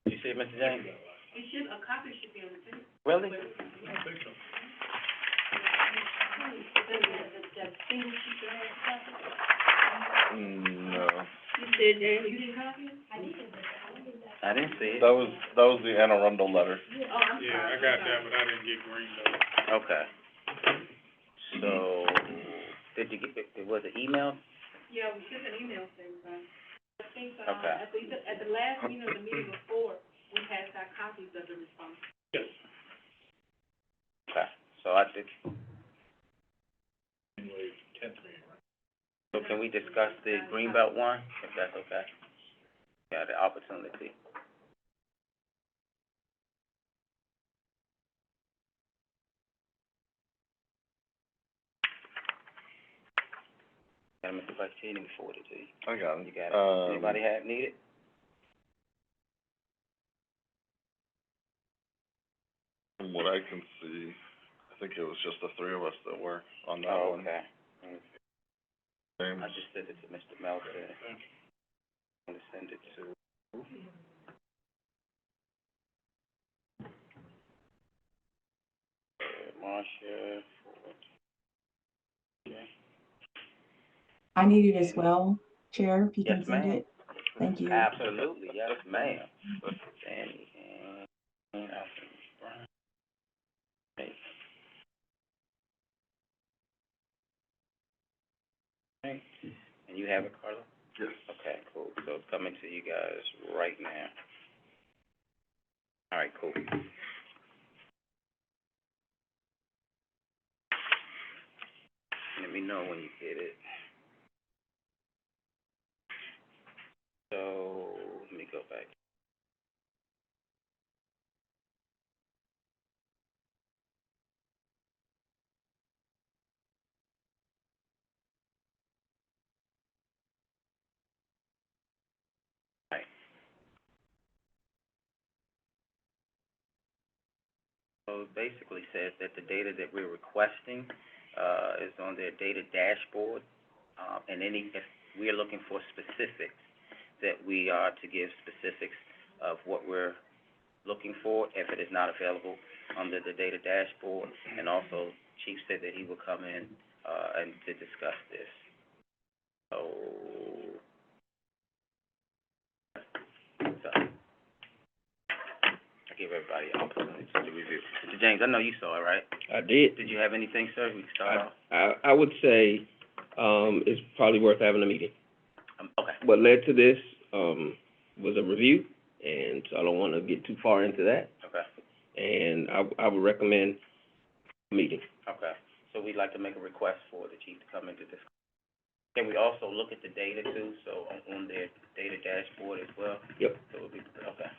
Did you see it, Mr. James? A copy should be on the table. Really? I don't think so. That single sheet that I had to copy? No, You said, James, you didn't copy it? I did. I didn't see it. that was the Anne Arundel letter. Oh, I'm sorry. Yeah, I got that, but I didn't get green though. Okay. So, did you get, was it emailed? Yeah, we sent an email to everybody. I think, Okay. at the last meeting or the meeting before, we passed out copies of the response. Yes. Okay, so I did, January 10th meeting, right? so can we discuss the Greenbelt one, if that's okay? Yeah, the opportunity. Got Mr. Vice Chair, let me forward it to you. I got it. You got it? Anybody need it? From what I can see, I think it was just the three of us that were on that Oh, one. okay. James. I just sent it to Mr. Melton. I'm gonna send it to. Marcia, okay. I need it as well, Chair, if you Yes, can send ma'am. it. Thank you. Absolutely, yes, ma'am. Danny and Alvin Brown. Hey. Okay. And you have it, Carla? Yes. Okay, cool. So it's coming to you guys right now. All right, cool. Let me know when you get it. So, let me go back. Right. So it basically says that the data that we're requesting, is on their data dashboard. And if we are looking for specifics, that we are to give specifics of what we're looking for, if it is not available under the data dashboard. And also, Chief said that he will come in, and to discuss this. So, I give everybody an opportunity to review. Mr. James, I know you saw it, right? I did. Did you have anything, sir? We can start off. I would say, it's probably worth having a meeting. Okay. What led to this, was a review, and so I don't wanna get too far into that. Okay. And I would recommend a meeting. Okay. So we'd like to make a request for the chief to come into this. Can we also look at the data too, so on their data dashboard as well? Yep. So it would be, okay.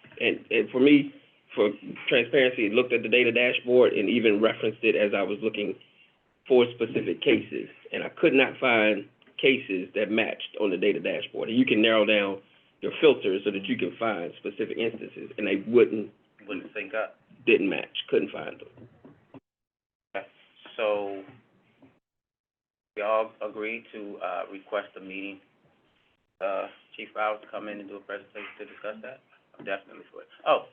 And for me, for transparency, looked at the data dashboard and even referenced it as I was looking for specific cases. And I could not find cases that matched on the data dashboard. And you can narrow down your filters so that you can find specific instances, and they Wouldn't sync up? didn't match, couldn't find them. Okay. So, we all agreed to, request a meeting, Chief Bowers to come in and do a presentation to discuss that? I'm definitely for it. Oh,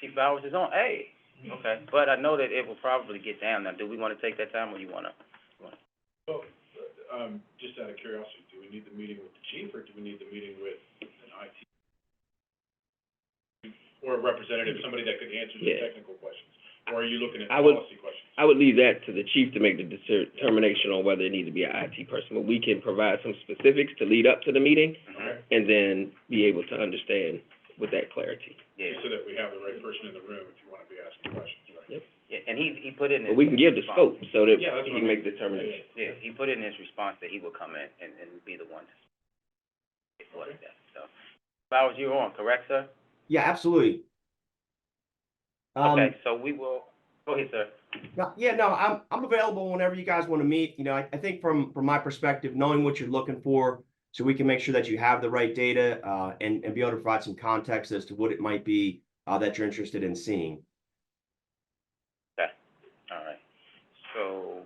Chief Bowers is on, hey, okay, but I know that it will probably get down. Now, do we wanna take that time, or you wanna? Well, just out of curiosity, do we need the meeting with the chief, or do we need the meeting with an IT? Or a representative, somebody that could answer the Yeah. technical questions? Or are you looking at I would- policy questions? I would leave that to the chief to make the determination on whether it needs to be an IT person, but we can provide some specifics to lead up to the meeting, Mhm. and then be able to understand with that clarity. Yeah, Just so that we have the right person in the room if you wanna be asking questions, right? yeah, and he put it in his. But we can give the response. scope, so that Yeah, that's he what can I make mean. determination. Yeah, he put it in his response that he would come in and be the one to what that, so. Bowers, you're on, correct, sir? Yeah, absolutely. Okay, so we will, go ahead, sir. I'm available whenever you guys want to meet. You know, I think from my perspective, knowing what you're looking for, so we can make sure that you have the right data, and be able to provide some context as to what it might be, that you're interested in seeing. Okay, all right. So,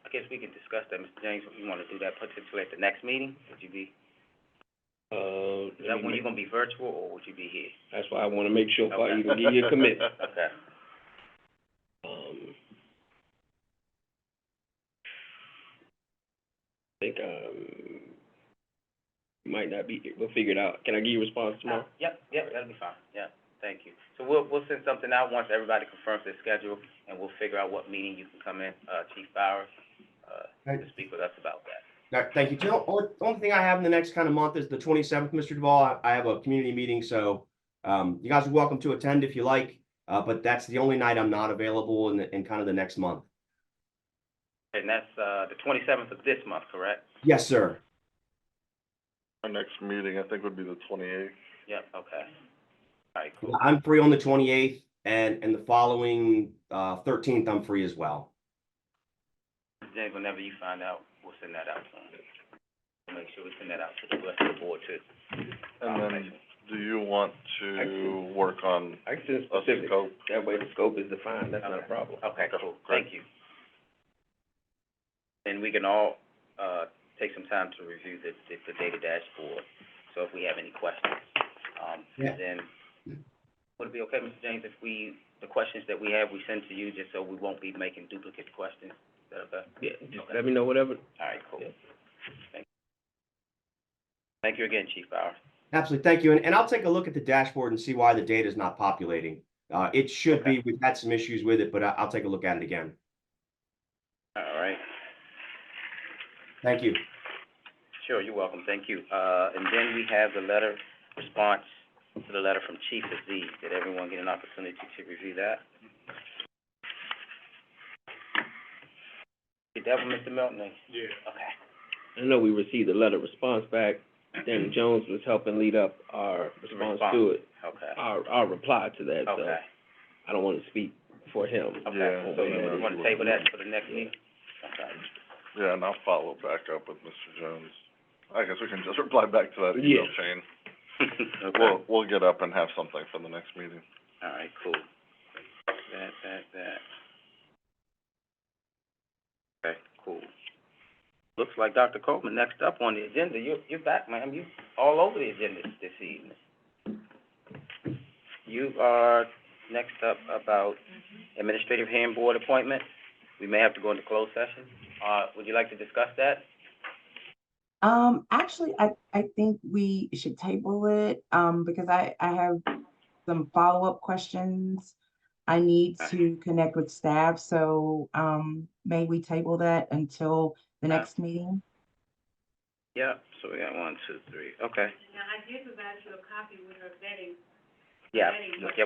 I guess we can discuss that, Mr. James, if you wanna do that potentially at the next meeting, would you be, is that when you're gonna be virtual, or would you be here? That's why I wanna make sure before I Okay. even give you a commitment. Okay, I think, might not be, we'll figure it out. Can I give you a response tomorrow? yep, that'll be fine, yeah, thank you. So we'll send something out once everybody confirms their schedule, and we'll figure out what meeting you can come in, Chief Bowers, to speak with us about that. All right, thank you. The only thing I have in the next kind of month is the 27th, Mr. Duval. I have a community meeting, so you guys are welcome to attend if you like, but that's the only night I'm not available in kind of the next month. And that's, the 27th of this month, correct? Yes, sir. Our next meeting, I think, would be the 28th. Yep, okay. All right, cool. I'm free on the 28th, and the following 13th, I'm free as well. James, whenever you find out, we'll send that out to them. We'll make sure we send that out to the rest of the board too. And then, do you want to work on I can send a specifics. scope? That way the scope is defined, that's not a problem. Okay, cool, Great. thank you. And we can all, take some time to review the data dashboard, so if we have any questions. Yeah. Then, would it be okay, Mr. James, if the questions that we have, we send to you, just so we won't be making duplicate questions? Is that okay? Yeah, just Okay. let me know whatever. All right, cool. Yeah. Thank you again, Chief Bowers. Absolutely, thank you. And I'll take a look at the dashboard and see why the data is not populating. It should Okay. be. We've had some issues with it, but I'll take a look at it again. All right. Thank you. Sure, you're welcome, thank you. And then we have the letter, response to the letter from Chief Aziz. Did everyone get an opportunity to review that? Did that one, Mr. Milton? Yeah. Okay. I know we received a letter response back. Danny Jones was helping lead up our response to it, Okay, our reply to that, so okay, I don't wanna speak for him. okay. Yeah. So you wanna table that for the next meeting? Okay. Yeah, and I'll follow back up with Mr. Jones. I guess we can just reply back to that email Yeah. chain. Okay. We'll get up and have something for the next meeting. All right, cool. That. Okay, cool. Looks like Dr. Coleman next up on the agenda. You're back, ma'am. You all over the agenda this evening. You are next up about administrative hearing board appointment. We may have to go into closed session. Would you like to discuss that? Actually, I think we should table it, because I have some follow-up questions. I need to connect with staff, so, may we table that until the next meeting? Yeah, so we got 1, 2, 3, okay. Now, I did provide you a copy with her vetting. Yeah,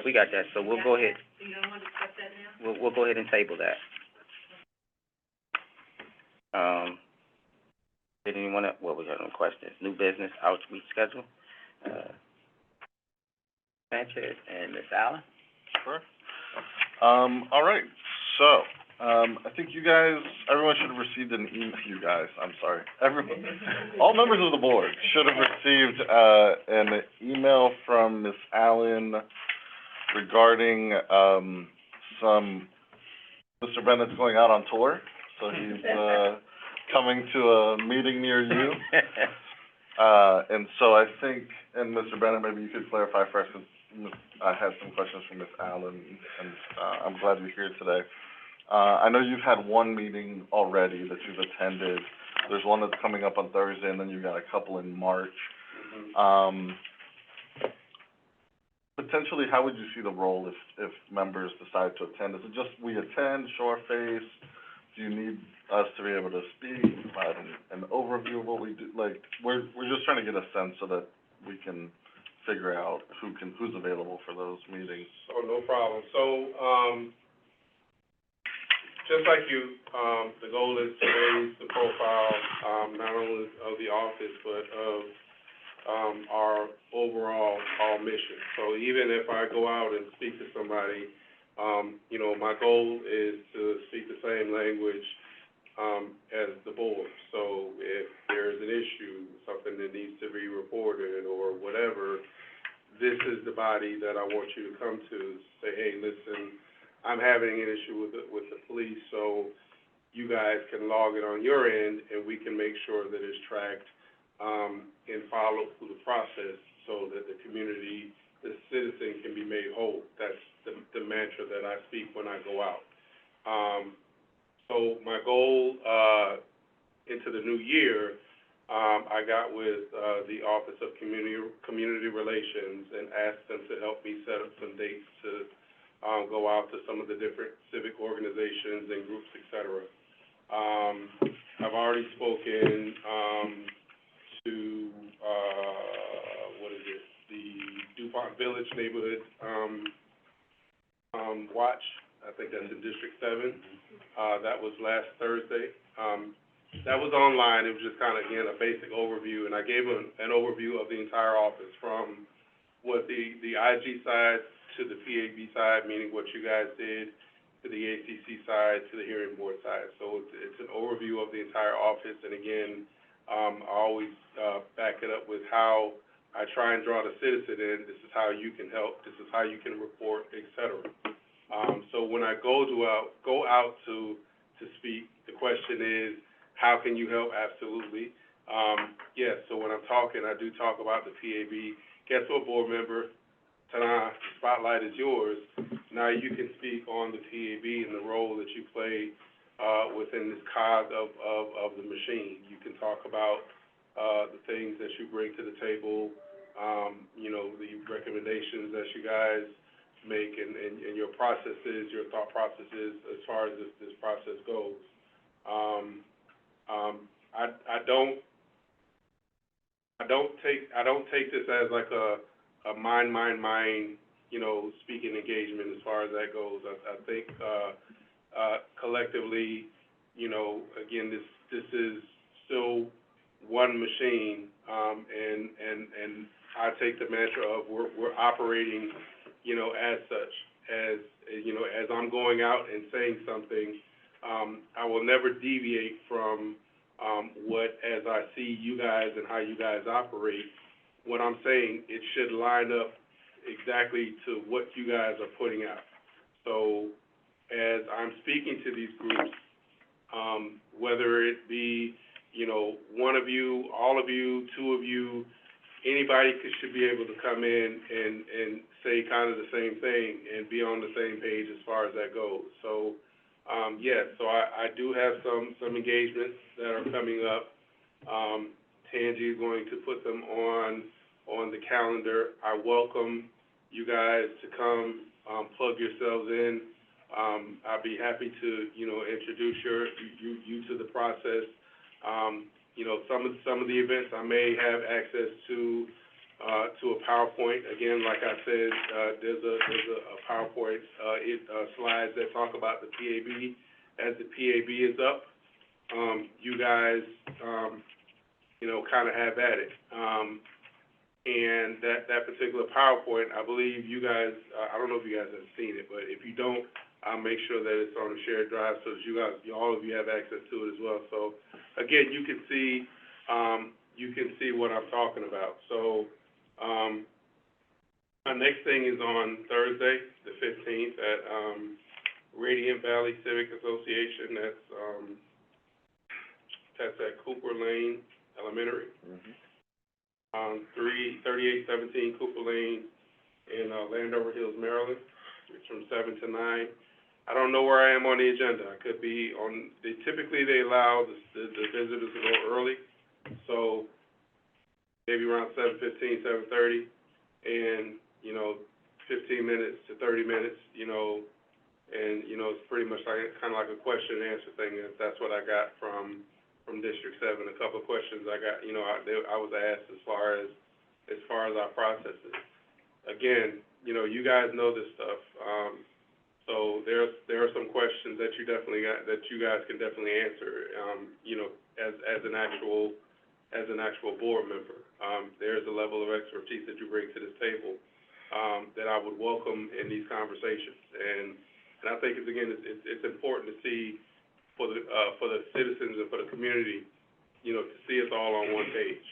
we got that, so we'll go ahead, So you don't want to discuss that now? we'll go ahead and table that. Did anyone, we got no questions, new business outreach schedule, Sanchez and Ms. Allen? Sure. All right, so, I think everyone should have received an everyone, all members of the board should have received, an email from Ms. Allen regarding, Mr. Bennett's going out on tour, so he's, coming to a meeting near you. And so I think, and Mr. Bennett, maybe you could clarify first, because I had some questions from Ms. Allen, and, I'm glad you're here today. I know you've had one meeting already that you've attended. There's one that's coming up on Thursday, and then you've got a couple in March. potentially, how would you see the role if members decide to attend? Is it just we attend, show our face? Do you need us to be able to speak, provide an overview of what we do? Like, we're just trying to get a sense so that we can figure out who's available for those meetings. Oh, no problem. So, just like you, the goal is to raise the profile, not only of the office, but of, our overall, mission. So even if I go out and speak to somebody, you know, my goal is to speak the same language, as the board. So if there's an issue, something that needs to be reported or whatever, this is the body that I want you to come to, say, hey, listen, I'm having an issue with the police, so you guys can log it on your end, and we can make sure that it's tracked, and followed through the process so that the community, the citizen can be made whole. That's the mantra that I speak when I go out. So my goal, into the new year, I got with, the Office of Community Relations and asked them to help me set up some dates to, go out to some of the different civic organizations and groups, et cetera. I've already spoken, to, the DuPont Village Neighborhood, Watch. I think that's in District 7. That was last Thursday. That was online. It was just kind of, again, a basic overview, and I gave an overview of the entire office from what the IG side to the PAB side, meaning what you guys did, to the ACC side, to the hearing board side. So it's an overview of the entire office, and again, I always back it up with how I try and draw the citizen in. This is how you can help. This is how you can report, et cetera. So when I go out to speak, the question is, how can you help? Absolutely. Yes, so when I'm talking, I do talk about the PAB. Guess what, board member? Tana, the spotlight is yours. Now you can speak on the PAB and the role that you play within this cog of the machine. You can talk about the things that you bring to the table, you know, the recommendations that you guys make and your processes, your thought processes as far as this process goes. I don't take this as like a mine, you know, speaking engagement as far as that goes. I think collectively, you know, again, this is still one machine, and I take the mantra of we're operating, you know, as such, as you know, as I'm going out and saying something, I will never deviate from what, as I see you guys and how you guys operate, what I'm saying, it should line up exactly to what you guys are putting out. So as I'm speaking to these groups, whether it be, you know, one of you, all of you, two of you, anybody should be able to come in and say kind of the same thing and be on the same page as far as that goes. So, yes, so I do have some engagements that are coming up. Tangi is going to put them on the calendar. I welcome you guys to come, plug yourselves in. I'd be happy to, you know, introduce you to the process. You know, some of the events I may have access to a PowerPoint. Again, like I said, there's a PowerPoint, slides that talk about the PAB. As the PAB is up, you guys, you know, kind of have at it. And that particular PowerPoint, I believe you guys, I don't know if you guys have seen it, but if you don't, I'll make sure that it's on a shared drive so that you guys, all of you have access to it as well. So again, you can see what I'm talking about. So, my next thing is on Thursday, the 15th at, Radiant Valley Civic Association. That's at Cooper Lane Elementary. 3817 Cooper Lane in, Landover Hills, Maryland. It's from 7 to 9. I don't know where I am on the agenda. I could be on, typically they allow the visitors to go early, so maybe around 7:15, 7:30. And, you know, 15 minutes to 30 minutes, you know, and, you know, it's pretty much like, kind of like a question and answer thing. That's what I got from District 7. A couple of questions I got, you know, I was asked as far as our processes. Again, you know, you guys know this stuff. So there are some questions that you guys can definitely answer, you know, as an actual board member. There's a level of expertise that you bring to this table, that I would welcome in these conversations. And I think it's important to see for the citizens and for the community, you know, to see us all on one page.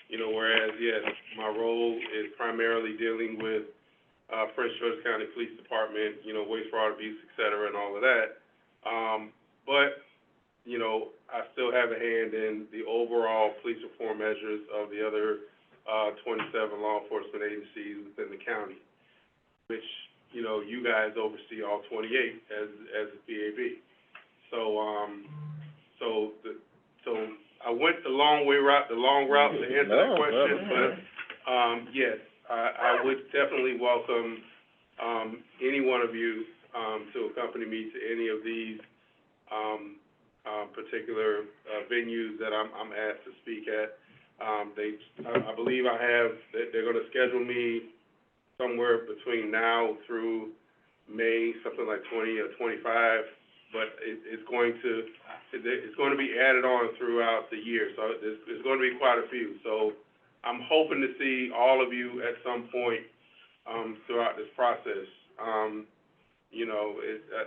You know, whereas, yes, my role is primarily dealing with Prince George's County Police Department, you know, waste, fraud, abuse, et cetera, and all of that. But, you know, I still have a hand in the overall police reform measures of the other 27 law enforcement agencies within the county, which, you know, you guys oversee all 28 as a PAB. So I went the long route to answer that question, but, yes, I would definitely welcome, any one of you, to accompany me to any of these, particular, venues that I'm asked to speak at. I believe they're gonna schedule me somewhere between now through May, something like 20 or 25, but it's going to be added on throughout the year, so there's going to be quite a few. So I'm hoping to see all of you at some point, throughout this process. You know,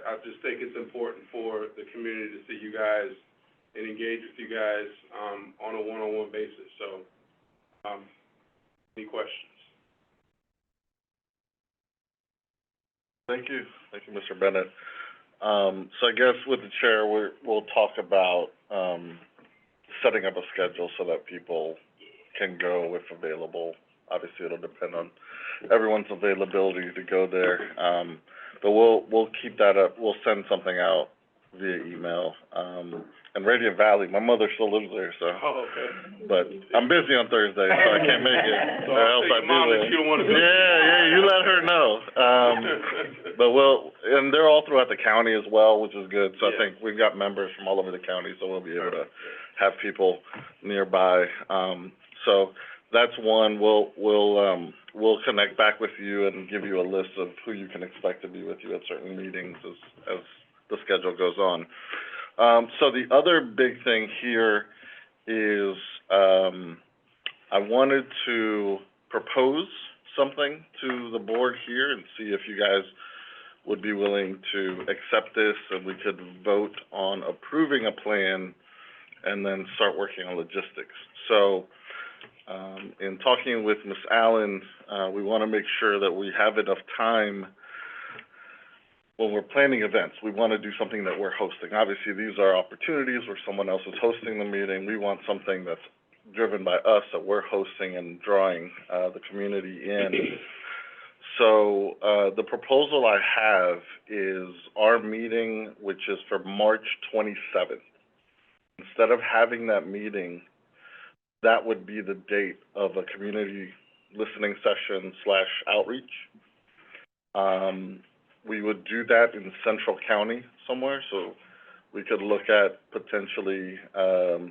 I just think it's important for the community to see you guys and engage with you guys, on a one-on-one basis. So, any questions? Thank you, Mr. Bennett. So I guess with the chair, we'll talk about, setting up a schedule so that people can go if available. Obviously, it'll depend on everyone's availability to go there. But we'll keep that up. We'll send something out via email. And Radiant Valley, my mother still lives there, so. Oh, okay. But I'm busy on Thursday, so I can't make it. So I'll tell your mom that you don't wanna go. Yeah, you let her know. But and they're all throughout the county as well, which is good. So I think we've got members from all over the county, so we'll be able to have people nearby. So that's one. We'll connect back with you and give you a list of who you can expect to be with you at certain meetings as the schedule goes on. So the other big thing here is, I wanted to propose something to the board here and see if you guys would be willing to accept this, and we could vote on approving a plan and then start working on logistics. So, in talking with Ms. Allen, we want to make sure that we have enough time when we're planning events. We want to do something that we're hosting. Obviously, these are opportunities where someone else is hosting the meeting. We want something that's driven by us, that we're hosting and drawing the community in. So the proposal I have is our meeting, which is for March 27th. Instead of having that meeting, that would be the date of a community listening session / outreach. We would do that in Central County somewhere, so we could look at potentially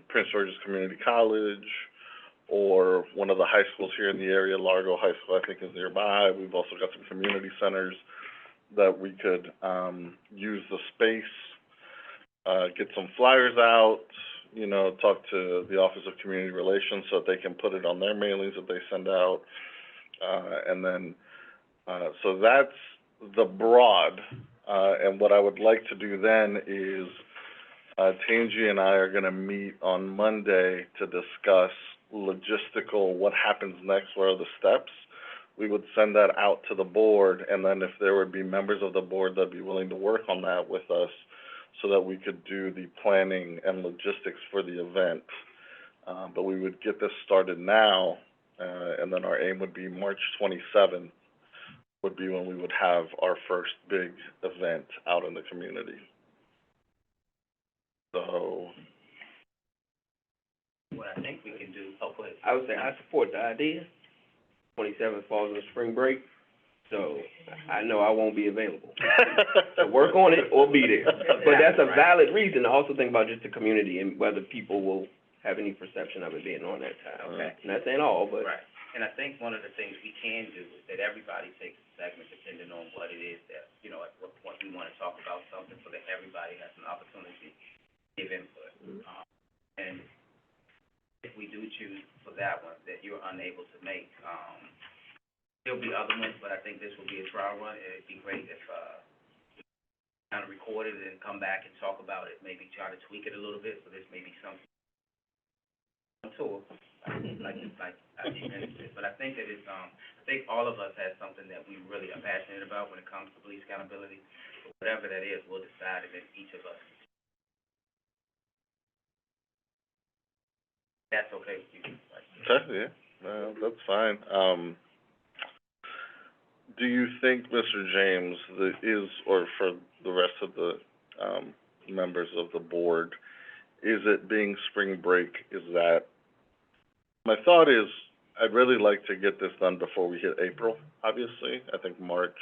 Prince George's Community College or one of the high schools here in the area. Largo High School, I think, is nearby. We've also got some community centers that we could use the space, get some flyers out, you know, talk to the Office of Community Relations so that they can put it on their mailings that they send out. And then, so that's the broad. And what I would like to do then is, Tangi and I are gonna meet on Monday to discuss logistical, what happens next, what are the steps. We would send that out to the board, and then if there would be members of the board that'd be willing to work on that with us, so that we could do the planning and logistics for the event. But we would get this started now, and then our aim would be March 27th would be when we would have our first big event out in the community. So. What I think we can do, I would say I support the idea. 27th falls on spring break. So, I know I won't be available. So work on it or be there. But that's a valid reason to also think about just the community and whether people will have any perception of it being on that time. Okay. Not saying all, but. Right, and I think one of the things we can do is that everybody takes a segment depending on what it is that, you know, at what point we wanna talk about something so that everybody has an opportunity to give input. And if we do choose for that one that you're unable to make, there'll be other ones, but I think this will be a trial run. It'd be great if, kind of record it and come back and talk about it, maybe try to tweak it a little bit, so this may be something tool, like I mentioned. But I think that it's, I think all of us have something that we really are passionate about when it comes to police accountability. So whatever that is, we'll decide it, and each of us. That's okay with you, right? Okay, yeah, that's fine. Do you think, Mr. James, or for the rest of the, members of the board, is it being spring break, is that, my thought is, I'd really like to get this done before we hit April, obviously. I think March,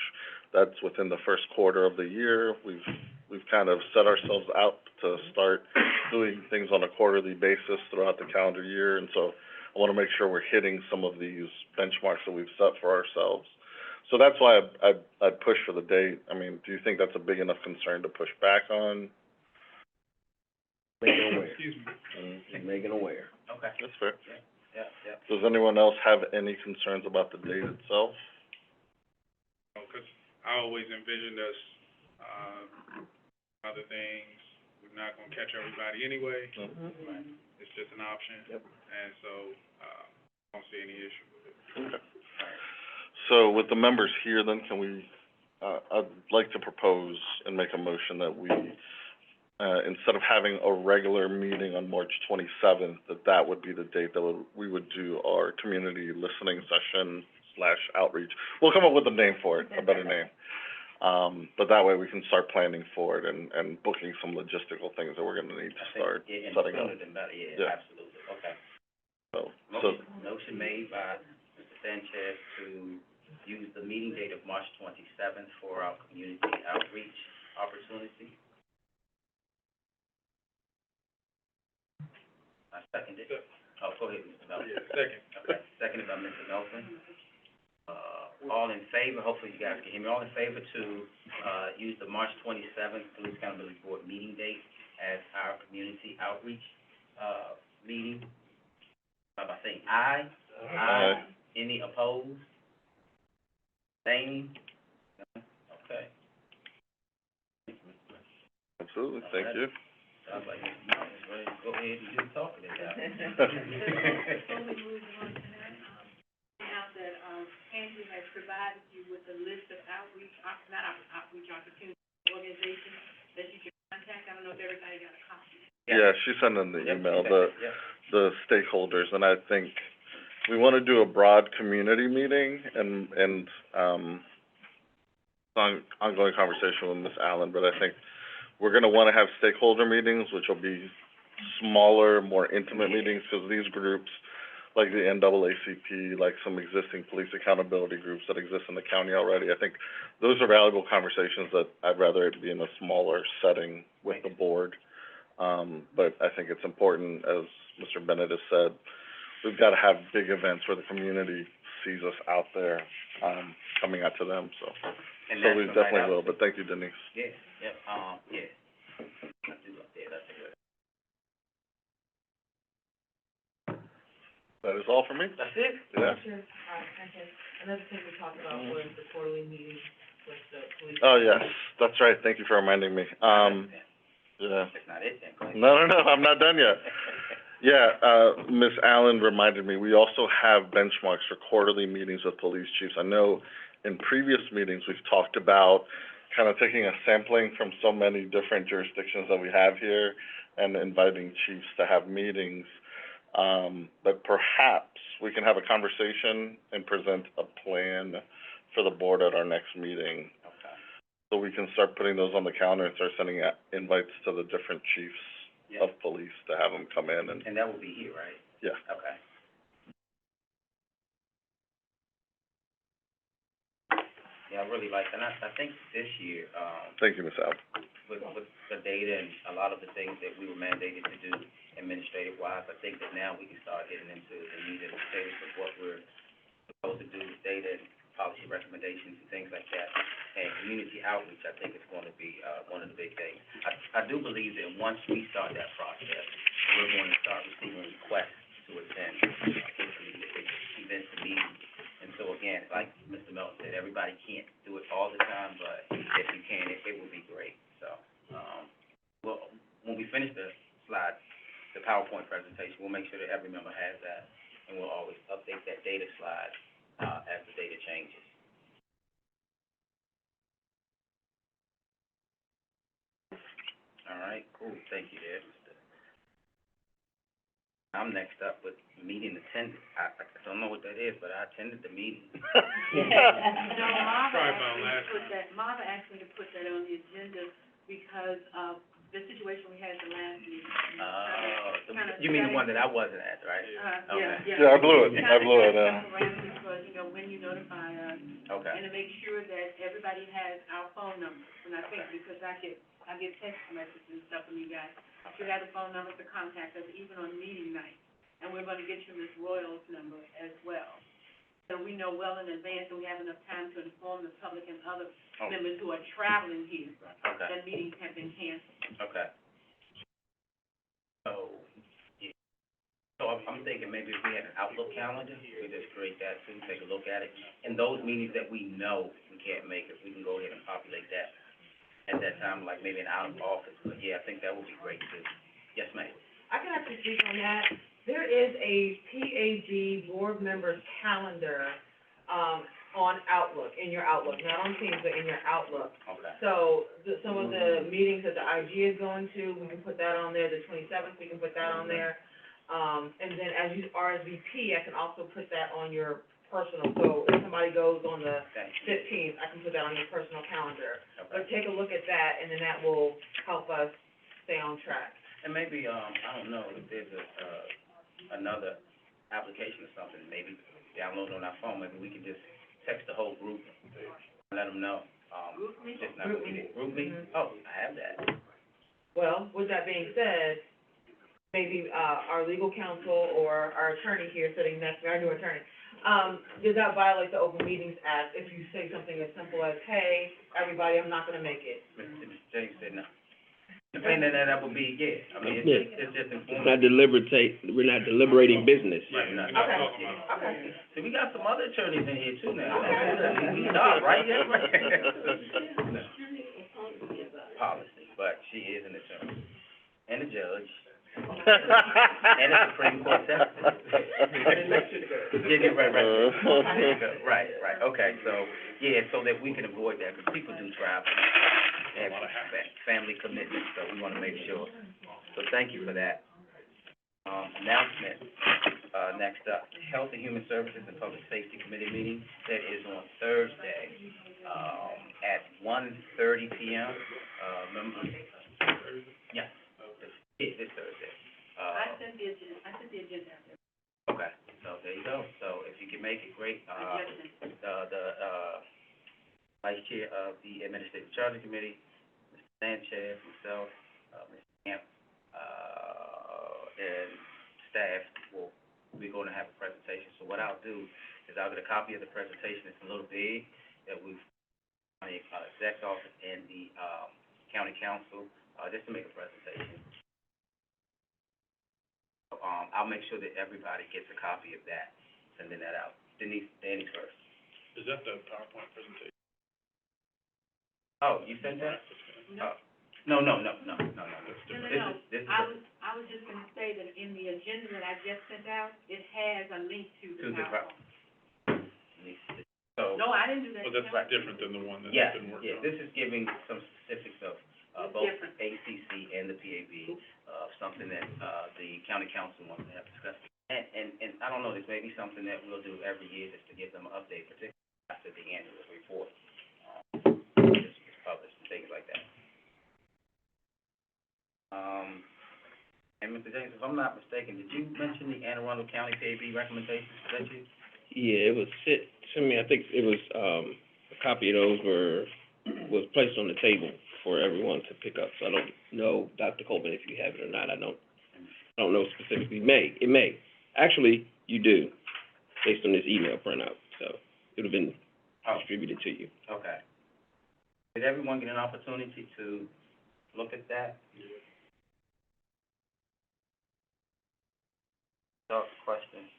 that's within the first quarter of the year. We've kind of set ourselves out to start doing things on a quarterly basis throughout the calendar year, and so I wanna make sure we're hitting some of these benchmarks that we've set for ourselves. So that's why I'd push for the date. I mean, do you think that's a big enough concern to push back on? Make it aware. Excuse me. Make it aware. Okay. That's fair. Yeah. Does anyone else have any concerns about the date itself? Because I always envisioned us, other things, we're not gonna catch everybody anyway. Mm-hmm. It's just an option. Yep. And so, I don't see any issue with it. Okay. So with the members here, then, can we, I'd like to propose and make a motion that we, instead of having a regular meeting on March 27th, that would be the date that we would do our community listening session / outreach. We'll come up with a name for it, a better name. But that way we can start planning for it and booking some logistical things that we're gonna need to start Yeah, and setting up. sooner than better, yeah, Yeah. absolutely, okay. So, Motion made by Mr. Sanchez to use the meeting date of March 27th for our community outreach opportunity. I second it. Oh, go ahead, Mr. Melvin. Yeah, second. Okay, seconded by Mr. Melvin. All in favor, hopefully you guys can hear me, all in favor to, use the March 27th Police Accountability Board meeting date as our community outreach, meeting? By saying aye? Aye. Any opposed? Abstaining? Okay. absolutely, thank you. Sounds like Mr. Martin is ready to go ahead and do the talking this out. Before we move on to that, now that, Andrew has provided you with a list of outreach opportunity organizations that you can contact, I don't know if everybody got a copy. Yeah, she sent in the Yep, email, yeah. the stakeholders, and I think we wanna do a broad community meeting and ongoing conversation with Ms. Allen, but I think we're gonna wanna have stakeholder meetings, which will be smaller, more intimate meetings, because these groups, like the NAACP, like some existing police accountability groups that exist in the county already, I think those are valuable conversations that I'd rather it be in a smaller setting with the board. But I think it's important, as Mr. Bennett has said, we've gotta have big events where the community sees us out there, coming out to them, so. And So that's we the definitely night will, out. but thank you, Denise. Yeah, yeah, yeah. I do like that, that's good. That is all for me. That's it? Yeah. Sure. Another thing we talked about was the quarterly meeting with the police. Oh, yes, that's right, thank you for reminding me. Yeah. That's not it then, go ahead. No, I'm not done yet. Yeah, Ms. Allen reminded me, we also have benchmarks for quarterly meetings with police chiefs. I know in previous meetings, we've talked about kind of taking a sampling from so many different jurisdictions that we have here and inviting chiefs to have meetings. But perhaps we can have a conversation and present a plan for the board at our next meeting. Okay. So we can start putting those on the calendar and start sending out invites to the different chiefs of police to have them come in and, And that will be here, right? yeah. Okay. I really like, and I think this year, Thank you, Ms. Al. with the data and a lot of the things that we were mandated to do administrative wise, I think that now we can start getting into the meat and potatoes of what we're supposed to do with data and policy recommendations and things like that. And community outreach, I think, is going to be, one of the big things. I do believe that once we start that process, we're going to start receiving requests to attend, events and meetings. And so again, like Mr. Melton said, everybody can't do it all the time, but if you can, it would be great. So, well, when we finish the slide, the PowerPoint presentation, we'll make sure that every member has that, and we'll always update that data slide, as the data changes. All right, cool, thank you there, Mr. I'm next up with meeting attendance. I don't know what that is, but I attended the meeting. No, Try about last. Marva asked me to put that on the agenda because of the situation we had the last meeting. You mean the one that I wasn't at, right? Okay. Yeah, I blew it, Because, you know, when you notify us, Okay, and to make sure that everybody has our phone numbers, and I think, because I get text messages and stuff from you guys, you have the phone numbers to contact us even on meeting night, and we're gonna get you Ms. Royal's number as well. So we know well in advance, and we have enough time to inform the public and other members who are traveling here, okay, that meetings have been canceled. okay. So, yeah. So I'm thinking maybe if we had an Outlook calendar, we just create that too, take a look at it. And those meetings that we know we can't make, if we can go ahead and populate that at that time, like maybe an out of office, but yeah, I think that would be great too. Yes, ma'am. I can actually speak on that. There is a PAG board member's calendar, on Outlook, in your Outlook, not on Teams, but in your Outlook. Okay. So, some of the meetings that the IG is going to, we can put that on there, the 27th, we can put that on there. And then as you RSVP, I can also put that on your personal, so if somebody goes on the 15th, I can put that on your personal calendar. But take a look at that, and then that will help us stay on track. And maybe, I don't know, if there's another application or something, maybe download on our phone, maybe we can just text the whole group, let them know. Just not gonna be there. Group me? Oh, I have that. Well, with that being said, maybe, our legal counsel or our attorney here sitting next to me, our new attorney, does that violate the Open Meetings Act if you say something as simple as, hey, everybody, I'm not gonna make it? Mr. James said no. And then that would be, yeah, I mean, Yeah. it's just It's informative. not we're not deliberating business. Right, we're not Okay. talking about it. Okay. See, we got some other attorneys in here too now. Okay. We start, right? Yeah, right. Policy, but she is an attorney and a judge and a Supreme Court justice. Yeah, right, okay, so, yeah, so that we can avoid that, because people do travel, they have family commitments, so we wanna make sure. So thank you for that. Announcement, next up, Health and Human Services and Public Safety Committee meeting, that is on Thursday, at 1:30 PM, members. Yeah, this Thursday. I sent the agenda out there. Okay, so there you go, so if you can make it, great, the Vice Chair of the Administrative Charter Committee, Mr. Sanchez, myself, Ms. Camp, and staff we're gonna have a presentation, so what I'll do is I'll get a copy of the presentation, it's a little big, that we've, exec's office and the, county council, just to make a presentation. I'll make sure that everybody gets a copy of that, sending that out. Danny first. Is that the PowerPoint presentation? Oh, you sent that? No. No. No. This is. I was just gonna say that in the agenda that I just sent out, it has a link to the PowerPoint. So. No, I didn't do that. Well, that's different than the one that's Yeah, been worked yeah, on. this is giving some specifics of, It's both different. ACC and the PAB, something that, the county council wants to have discussed. And I don't know, this may be something that we'll do every year, just to give them an update, particularly after the annual report, is published, and things like that. And Mr. James, if I'm not mistaken, did you mention the Anne Arundel County PAB recommendations, was that you? Yeah, it was sent to me, I think it was, a copy of those was placed on the table for everyone to pick up, so I don't know, Dr. Coleman, if you have it or not, I don't know specifically. It may. Actually, you do, based on this email printout, so it would have been distributed to you. Okay. Did everyone get an opportunity to look at that? Thoughts, questions?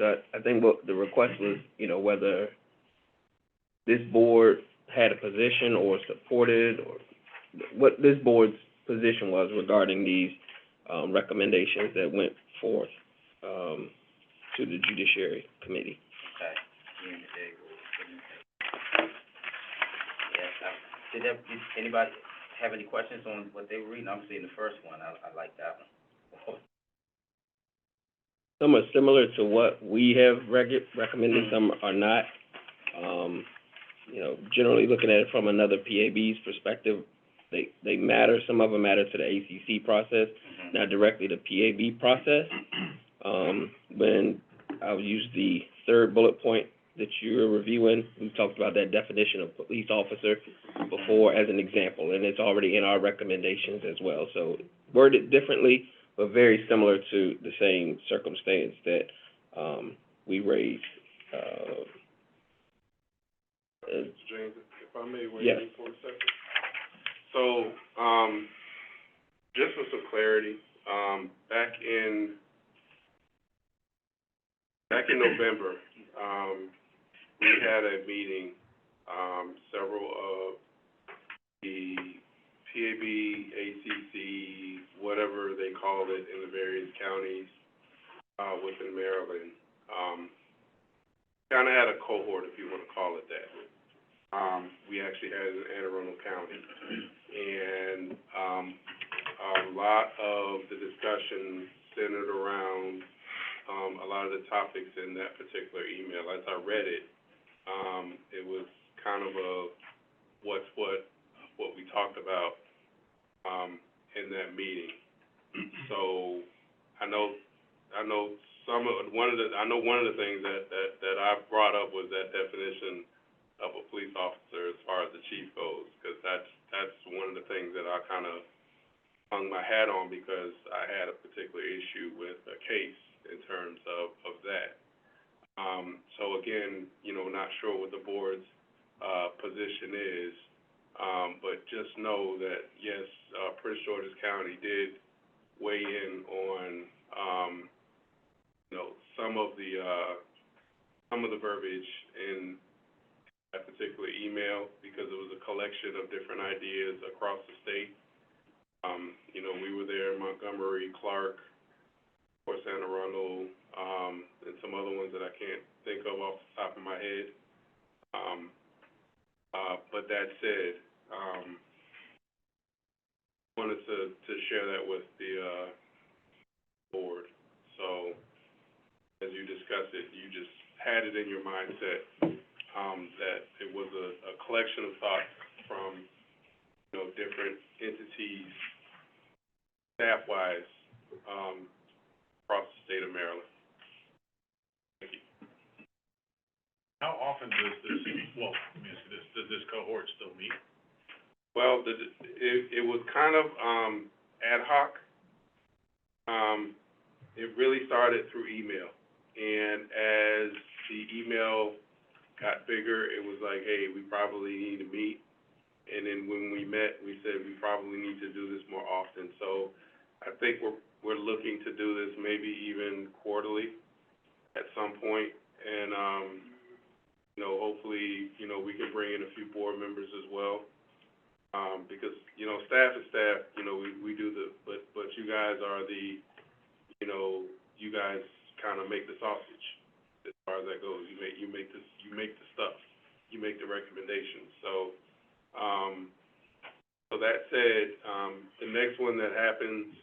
So I think what the request was, whether this board had a position or supported, or what this board's position was regarding these, recommendations that went forth, to the Judiciary Committee. Okay. Yes, did anybody have any questions on what they were reading? I'm seeing the first one, I like that one. Some are similar to what we have recommended, some are not. Generally looking at it from another PAB's perspective, they matter, some of them matter to the ACC process, not directly the PAB process. When I'll use the third bullet point that you're reviewing, we've talked about that definition of police officer before as an example, and it's already in our recommendations as well. So worded differently, but very similar to the same circumstance that, we raised, James, if I may weigh yes. in for a second. So, just for some clarity, back in November, we had a meeting, several of the PAB, ACC, whatever they call it in the various counties, within Maryland. Kind of had a cohort, if you want to call it that. We actually had it in Anne Arundel County. And, a lot of the discussion centered around, a lot of the topics in that particular email. As I read it, it was kind of what we talked about, in that meeting. So, I know one of the things that I brought up was that definition of a police officer as far as the chief goes, because that's one of the things that I kind of hung my hat on, because I had a particular issue with a case in terms of that. So again, not sure what the board's position is, but just know that yes, Prince George's County did weigh in on some of the verbiage in that particular email, because it was a collection of different ideas across the state. We were there in Montgomery, Clark, of course, Anne Arundel, and some other ones that I can't think of off the top of my head. But that said, wanted to share that with the board. So as you discuss it, you just had it in your mindset, that it was a collection of thoughts from, different entities, staff-wise, across the state of Maryland. Thank you. How often does this, well, let me ask you this, does this cohort still meet? Well, it was kind of, ad hoc. It really started through email. And as the email got bigger, it was like, hey, we probably need to meet. And then when we met, we said we probably need to do this more often. So I think we're looking to do this maybe even quarterly at some point. And, hopefully, we can bring in a few board members as well. Because, staff is staff, we do but you guys are the, you guys kind of make the sausage as far as that goes. You make the stuff, you make the recommendations. So that said, the next one that happens,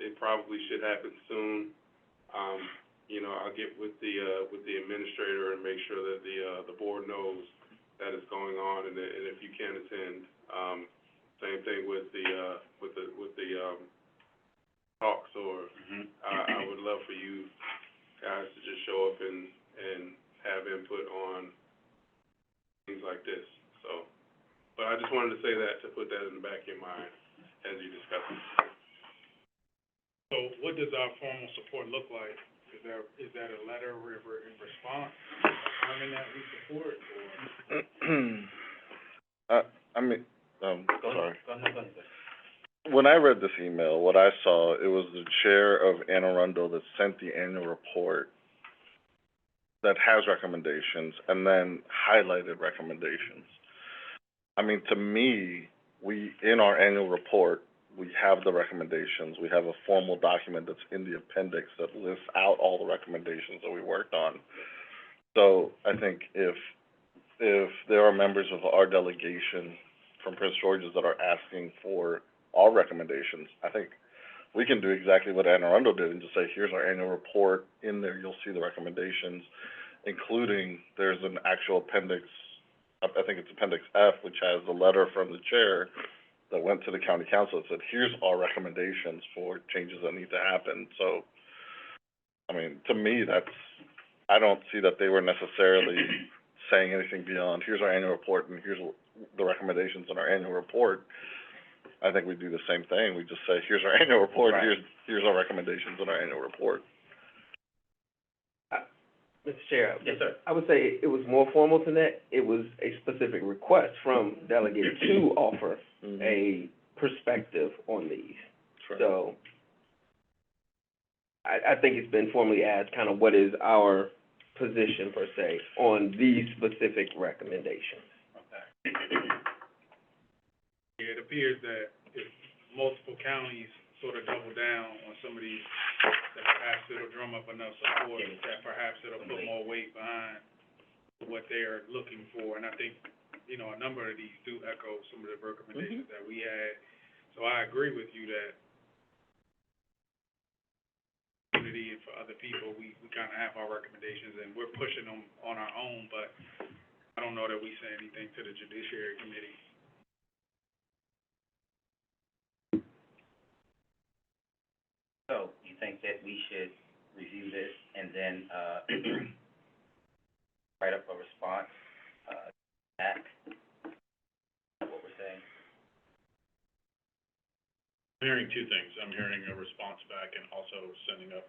it probably should happen soon. I'll get with the administrator and make sure that the board knows that it's going on, and if you can attend, Same thing with the Hawks, or I would love for you guys to just show up and have input on things like this, so. But I just wanted to say that, to put that in the back of your mind as you discuss it. So what does our formal support look like? Is that a letter in response, affirming that we support, or? Sorry. When I read this email, what I saw, it was the chair of Anne Arundel that sent the annual report that has recommendations and then highlighted recommendations. I mean, to me, in our annual report, we have the recommendations. We have a formal document that's in the appendix that lists out all the recommendations that we worked on. So I think if there are members of our delegation from Prince George's that are asking for our recommendations, I think we can do exactly what Anne Arundel did and just say, here's our annual report. In there, you'll see the recommendations, including there's an actual appendix, I think it's Appendix F, which has the letter from the chair that went to the county council that said, here's our recommendations for changes that need to happen. So, I mean, to me, I don't see that they were necessarily saying anything beyond, here's our annual report and here's the recommendations in our annual report. I think we do the same thing. We just say, here's our annual report, Right. here's our recommendations in our annual report. Mr. Chair. Yes, sir. I would say it was more formal than that. It was a specific request from delegate to offer a perspective on these. Sure. So, I think it's been formally asked kind of what is our position per se on these specific recommendations. Okay. It appears that if multiple counties sort of double down on some of these, that perhaps it'll drum up enough support, that perhaps it'll put more weight behind what they're looking for. And I think, you know, a number of these do echo some of the recommendations that we had. So I agree with you that community and for other people, we kind of have our recommendations and we're pushing them on our own, but I don't know that we say anything to the Judiciary Committee. So, you think that we should review this and then, write up a response, back? Is that what we're saying? I'm hearing two things. I'm hearing a response back and also sending up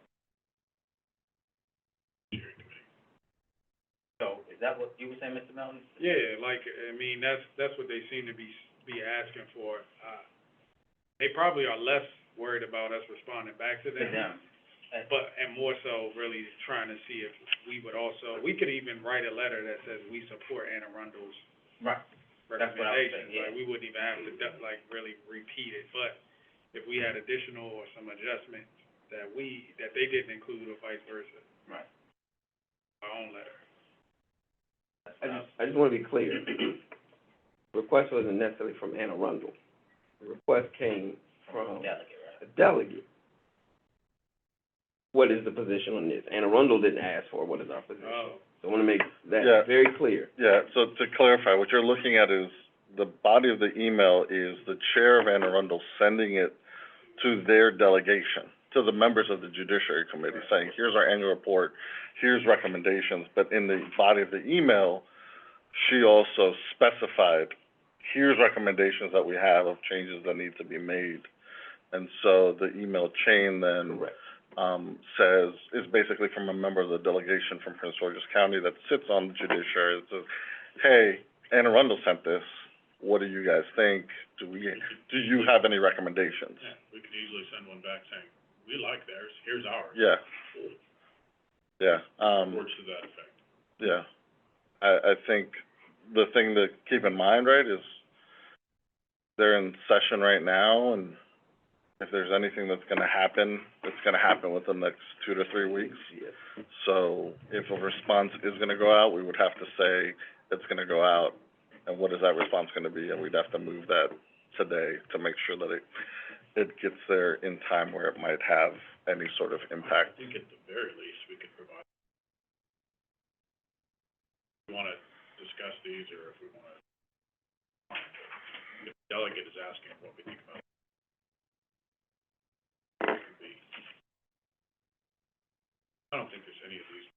Judiciary Committee. So, is that what you were saying, Mr. Melton? Yeah, like, I mean, that's what they seem to be asking for. They probably are less worried about us responding back to them. But, and more so really trying to see if we would also, we could even write a letter that says we support Anne Arundel's Right. That's what I was saying, recommendations. yeah. Like, we wouldn't even have to, really repeat it. But if we had additional or some adjustments that they didn't include or vice versa, Right. our own letter. I just want to be clear. The request wasn't necessarily from Anne Arundel. The request came from Delegate, right? a delegate. What is the position on this? Anne Arundel didn't ask for it. What is our position? Oh. So I want to make that Yeah. very clear. Yeah, so to clarify, what you're looking at is, the body of the email is the chair of Anne Arundel sending it to their delegation, to the members of the Judiciary Committee, saying, here's our annual report, here's recommendations, but in the body of the email, she also specified, here's recommendations that we have of changes that need to be made. And so the email chain then, Correct. is basically from a member of the delegation from Prince George's County that sits on the judiciary, that says, hey, Anne Arundel sent this, what do you guys think? Do you have any recommendations? Yeah, we could easily send one back saying, we like theirs, here's ours. Yeah. Yeah, Words to that effect. yeah. I think the thing to keep in mind, right, is they're in session right now, and if there's anything that's gonna happen, it's gonna happen within the next 2 to 3 weeks. Yes. So if a response is gonna go out, we would have to say it's gonna go out, and what is that response gonna be? And we'd have to move that today to make sure that it gets there in time where it might have any sort of impact. I think at the very least, we could provide, if we wanna discuss these, or if we wanna, if delegate is asking what we think about it. I don't think there's any of these.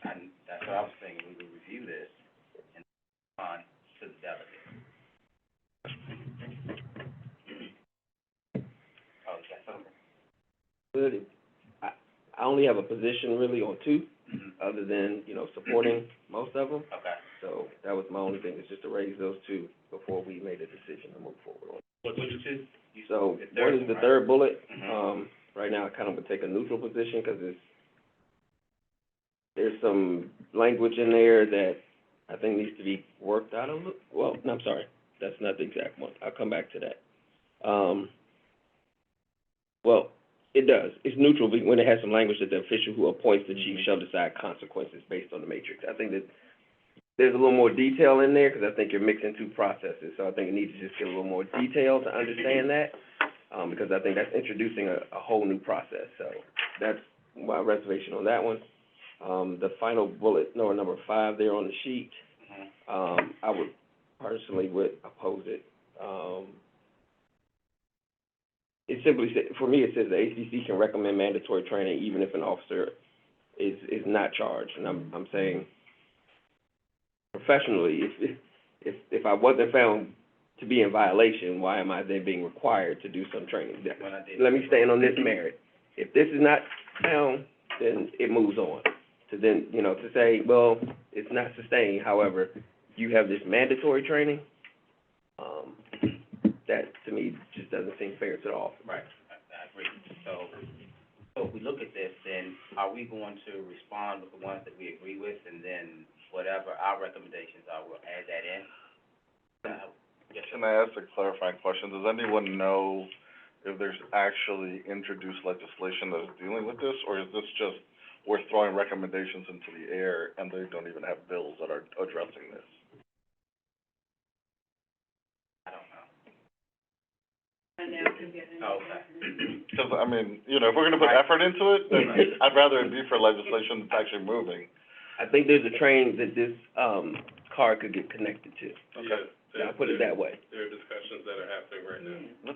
And that's what I was thinking, we would review this and on to the delegate. Oh, yes, okay. Good. I only have a position really on two, other than, supporting most of them. Okay. So that was my only thing, is just to raise those two before we made a decision to move forward on. What's the two? So, The third one is the one, third bullet. Mhm. Right now, I kind of would take a neutral position, because there's some language in there that I think needs to be worked out a little, well, no, I'm sorry, that's not the exact one, I'll come back to that. Well, it does, it's neutral when it has some language that the official who appoints the chief shall decide consequences based on the matrix. I think that there's a little more detail in there, because I think you're mixing two processes, so I think it needs to just get a little more detail to understand that, because I think that's introducing a whole new process, so that's my reservation on that one. The final bullet, number 5 there on the sheet, I would personally oppose it. It simply says, for me, it says the ACC can recommend mandatory training even if an officer is not charged, and I'm saying professionally, if I wasn't found to be in violation, why am I then being required to do some training? Let me stand on this merit. If this is not found, then it moves on. To then, to say, well, it's not sustained, however, you have this mandatory training, that to me just doesn't seem fair to the officer. Right, I agree. So if we look at this, then are we going to respond with the ones that we agree with, and then whatever our recommendations are, we'll add that in? Yes, sir. Can I ask a clarifying question? Does anyone know if there's actually introduced legislation that's dealing with this, or is this just we're throwing recommendations into the air and they don't even have bills that are addressing this? I don't know. And now we get into. Oh, okay. Because, I mean, if we're gonna put effort into it, then I'd rather it be for legislation that's actually moving. I think there's a train that this, card could get connected to. Okay. I'll put it that way. There are discussions that are happening right now.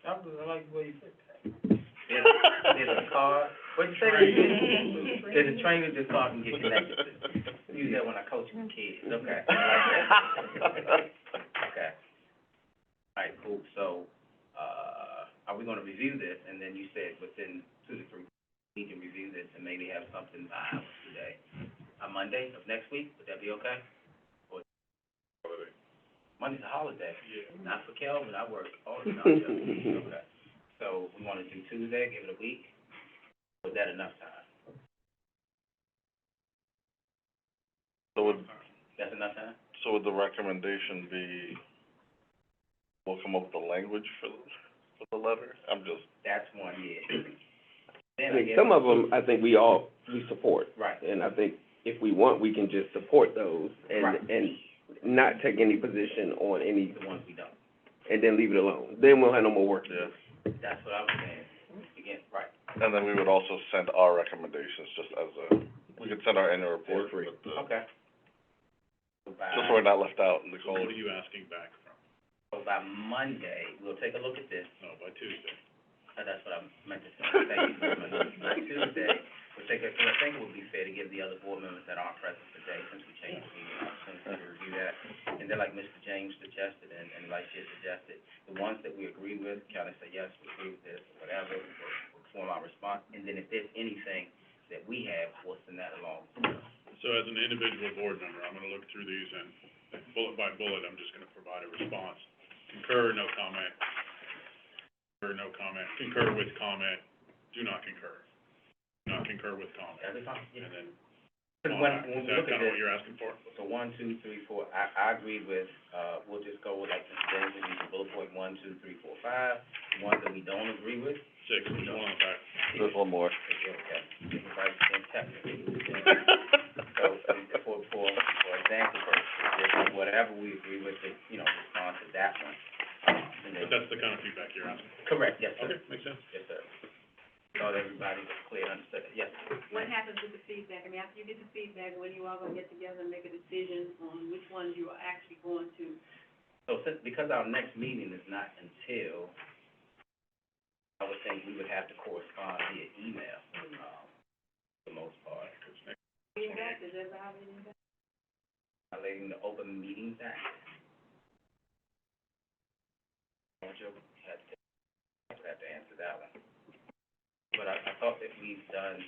I like the way you put that. There's a card, what'd you say? There's a train that this card can get connected to. Use that when I coach my kids, okay. Okay. All right, cool, so, are we gonna review this, and then you said within 2 to 3 weeks, we can review this and maybe have something by today, Monday of next week, would that be okay? Or Holiday. Monday's a holiday, Yeah. not for Kelvin, I work all the time, okay. So, we wanna do Tuesday, give it a week, was that enough time? That's enough time? So would the recommendation be, we'll come up with the language for the letter? That's one, yeah. Then I mean, guess- some of them, I think we support. Right. And I think if we want, we can just support those Right. and not take any position on any, The ones we don't. and then leave it alone. Then we'll have no more work to do. That's what I was saying. Again, right. And then we would also send our recommendations just as we could send our annual report free. with Okay. So just so we're not left out in the So what cold. are you asking back from? So by Monday, we'll take a look at this. No, by Tuesday. That's what I meant to say. Thank you. By Tuesday, we'll take a, because I think it would be fair to give the other board members that aren't present today, since we changed the meeting, an opportunity to review that. And then like Mr. James suggested and Vice Chair suggested, the ones that we agree with, kind of say, yes, we agree with this, or whatever, we'll form our response. And then if there's anything that we have, we'll send that along. So as an individual board member, I'm gonna look through these and bullet by bullet, I'm just gonna provide a response. Concur, no comment. Concur, no comment. Concur with comment. Do not concur. Do not concur with comment. Every time, yeah. And then, Because comment. when Is we that look at kinda what this, you're asking for? so 1, 2, 3, 4, I agree with, we'll just go with like Mr. James, we use bullet point 1, 2, 3, 4, 5. The ones that we don't agree with, 6, there's one on the back. There's one more. okay, right, and technically. So, for example purposes, whatever we agree with, respond to that one. And then- But that's the kind of feedback you're asking for. Correct, yes, sir. Okay, makes sense. Yes, sir. Thought everybody was clear, understood it, yes. What happens with the feedback? I mean, I after you get the feedback, when you all gonna get together and make a decision on which ones you are actually going to? So since, because our next meeting is not until, I would think we would have to correspond via email, for the most part. Feedback, is that how we do that? Violating the Open Meetings Act. I would have to answer that one. But I thought that we've done,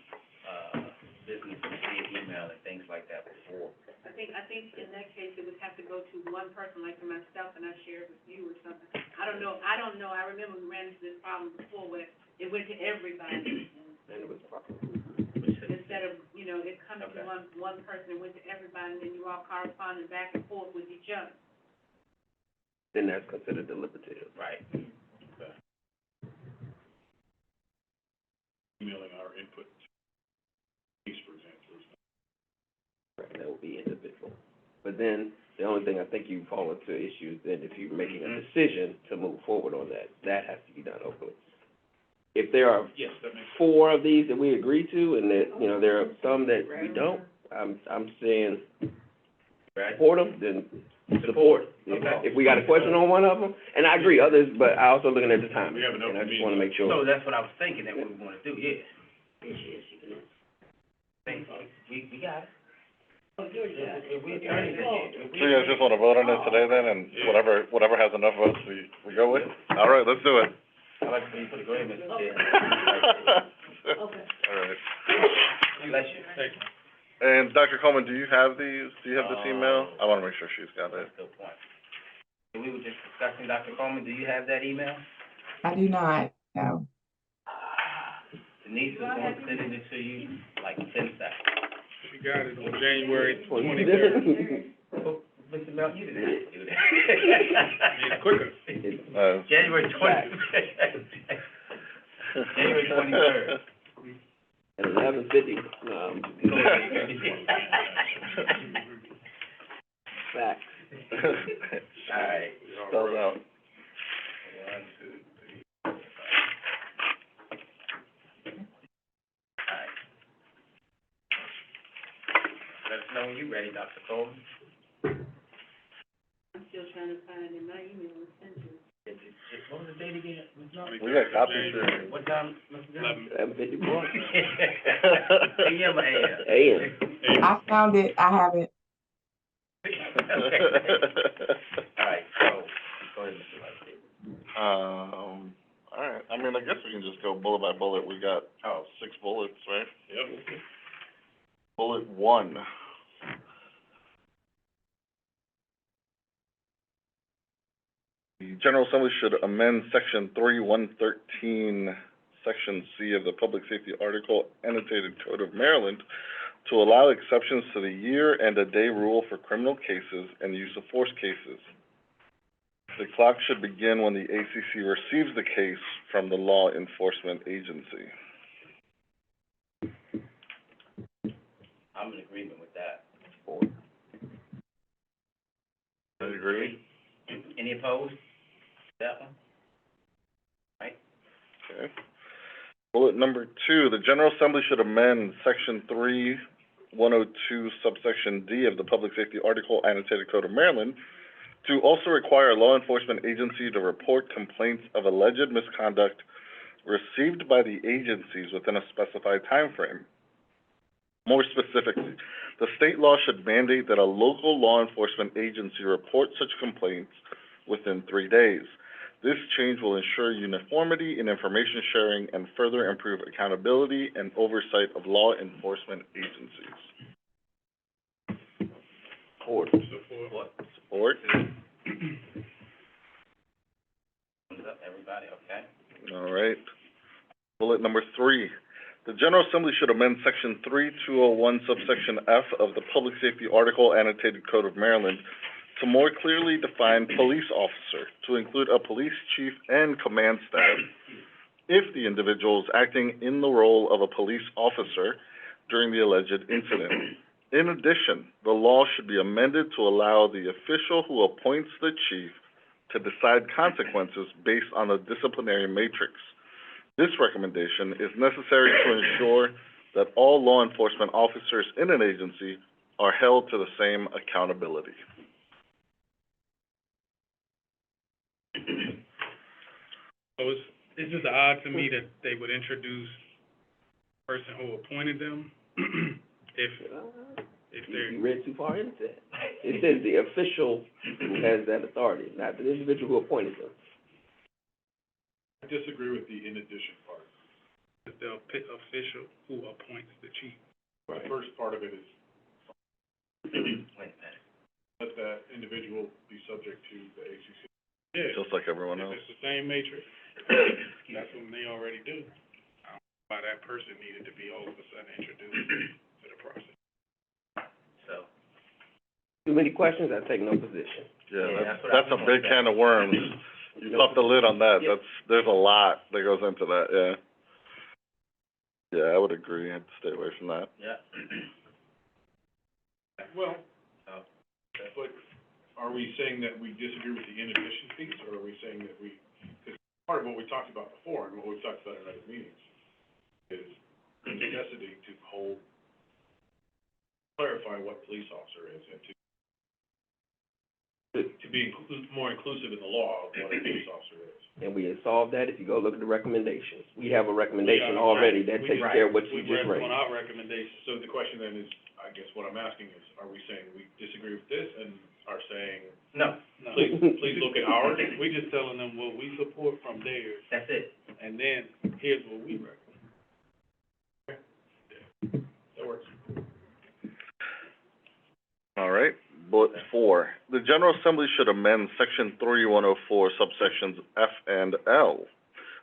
business via email and things like that before. I think in that case, it would have to go to one person, like myself, and I share it with you or something. I don't know, I remember we ran into this problem before where it went to everybody. And it was proper. Instead of, it coming to Okay. one person, it went to everybody, and then you all corresponding back and forth with each other. Then that's considered deliberative. Right. Okay. Emailing our input, case, for example, is not. Right, that would be individual. But then, the only thing I think you fall into issue is then if you're making a decision to move forward on that, that has to be done openly. If there are Yes, that makes sense. 4 of these that we agree to, and that, there are some that we don't, I'm saying, support them, then support. Okay. If we got a question on one of them, and I agree, others, but I also looking at the time, We have an and I open just wanna meeting. make sure. So that's what I was thinking that we were gonna do, yeah. Thank you. We got it. We attorneys in here. So you guys just wanna vote on it today then, and whatever has enough votes, we go with? All right, let's do it. I like when you put a go ahead, Mr. Chair. Okay. All right. Bless you. Thank you. And Dr. Coleman, do you have these, do you have this email? I wanna make sure she's got it. That's a good point. We were just discussing, Dr. Coleman, do you have that email? I do not, no. Denise is gonna send it to you like 10 seconds. She got it on January 23rd. Oh, Mr. Mel, you didn't have to do that. It's quicker. January 20th. January 23rd. At 11:50, facts. All right. Spelled out. 1, 2, 3, 4, 5. All right. Let us know when you're ready, Dr. Cole. I'm still trying to find it in my email and send it. What was the date again? We got copies here. What time, Mr. Johnson? 11:54. AM or AM? AM. I found it, I have it. Okay. All right, so, go ahead, Mr. Vice. All right, I mean, I guess we can just go bullet by bullet. We got, 6 bullets, right? Yep. Bullet 1. The General Assembly should amend Section 3-113, Section C of the Public Safety Article Annotated Code of Maryland to allow exceptions to the year and a day rule for criminal cases and use of force cases. The clock should begin when the ACC receives the case from the law enforcement agency. I'm in agreement with that. I agree. Any opposed? That one? Okay. Bullet number 2, the General Assembly should amend Section 3-102, subsection D of the Public Safety Article Annotated Code of Maryland to also require a law enforcement agency to report complaints of alleged misconduct received by the agencies within a specified time frame. More specifically, the state law should mandate that a local law enforcement agency report such complaints within 3 days. This change will ensure uniformity in information sharing and further improve accountability and oversight of law enforcement agencies. Support. Support? Thumbs up, everybody, okay? All right. Bullet number 3. The General Assembly should amend Section 3201, subsection F of the Public Safety Article Annotated Code of Maryland to more clearly define police officer, to include a police chief and command staff if the individual is acting in the role of a police officer during the alleged incident. In addition, the law should be amended to allow the official who appoints the chief to decide consequences based on a disciplinary matrix. This recommendation is necessary to ensure that all law enforcement officers in an agency are held to the same accountability. So it's just odd to me that they would introduce the person who appointed them, if they're, You read too far into it. It says the official who has that authority, not the individual who appointed them. I disagree with the in addition part. the official who appoints the chief. The first part of it is, Wait a minute. let that individual be subject to the ACC. Yeah, Just like everyone if else. it's the same matrix, that's what they already do. I don't know why that person needed to be all of a sudden introduced to the process. So, Too many questions, I take no position. Yeah, that's what I that's a was big gonna say. can of worms. You pop the lid on that, there's a lot that goes into that, yeah. Yeah, I would agree, I'd stay away from that. yeah. Well, Oh. but are we saying that we disagree with the in addition piece, or are we saying that we, because part of what we talked about before, and what we've talked about in other meetings, is the necessity to clarify what police officer is, and to be more inclusive in the law of what a police officer is. And we have solved that if you go look at the recommendations. We have a recommendation Yeah, already right. that We takes right. care of what you We just read raised. on our recommendations. So the question then is, I guess what I'm asking is, are we saying we disagree with this and are saying, No, No. please look at ours? We just telling them what we support from theirs, that's it. and then here's what we recommend. That works. All right, bullet 4. The General Assembly should amend Section 3104, subsections F and L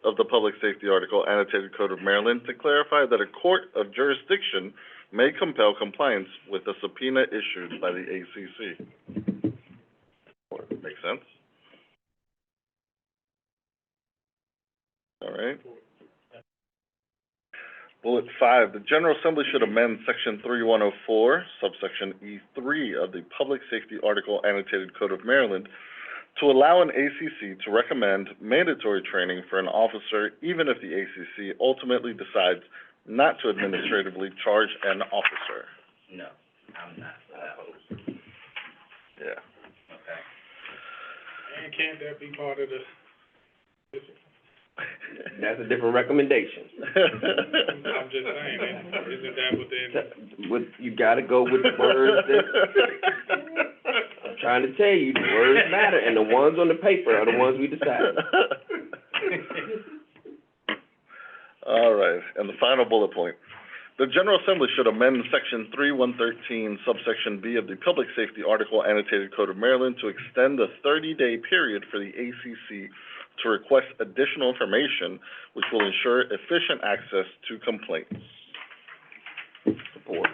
of the Public Safety Article Annotated Code of Maryland to clarify that a court of jurisdiction may compel compliance with a subpoena issued by the ACC. Makes sense? All right. Bullet 5, the General Assembly should amend Section 3104, subsection E3 of the Public Safety Article Annotated Code of Maryland to allow an ACC to recommend mandatory training for an officer even if the ACC ultimately decides not to administratively charge an officer. No, I'm not for that. Yeah. Okay. And can't that be part of the, That's a different recommendation. I'm just saying, isn't that within? You gotta go with the words that, I'm trying to tell you, the words matter, and the ones on the paper are the ones we decide. All right, and the final bullet point. The General Assembly should amend Section 3113, subsection B of the Public Safety Article Annotated Code of Maryland to extend the 30-day period for the ACC to request additional information, which will ensure efficient access to complaints. Support.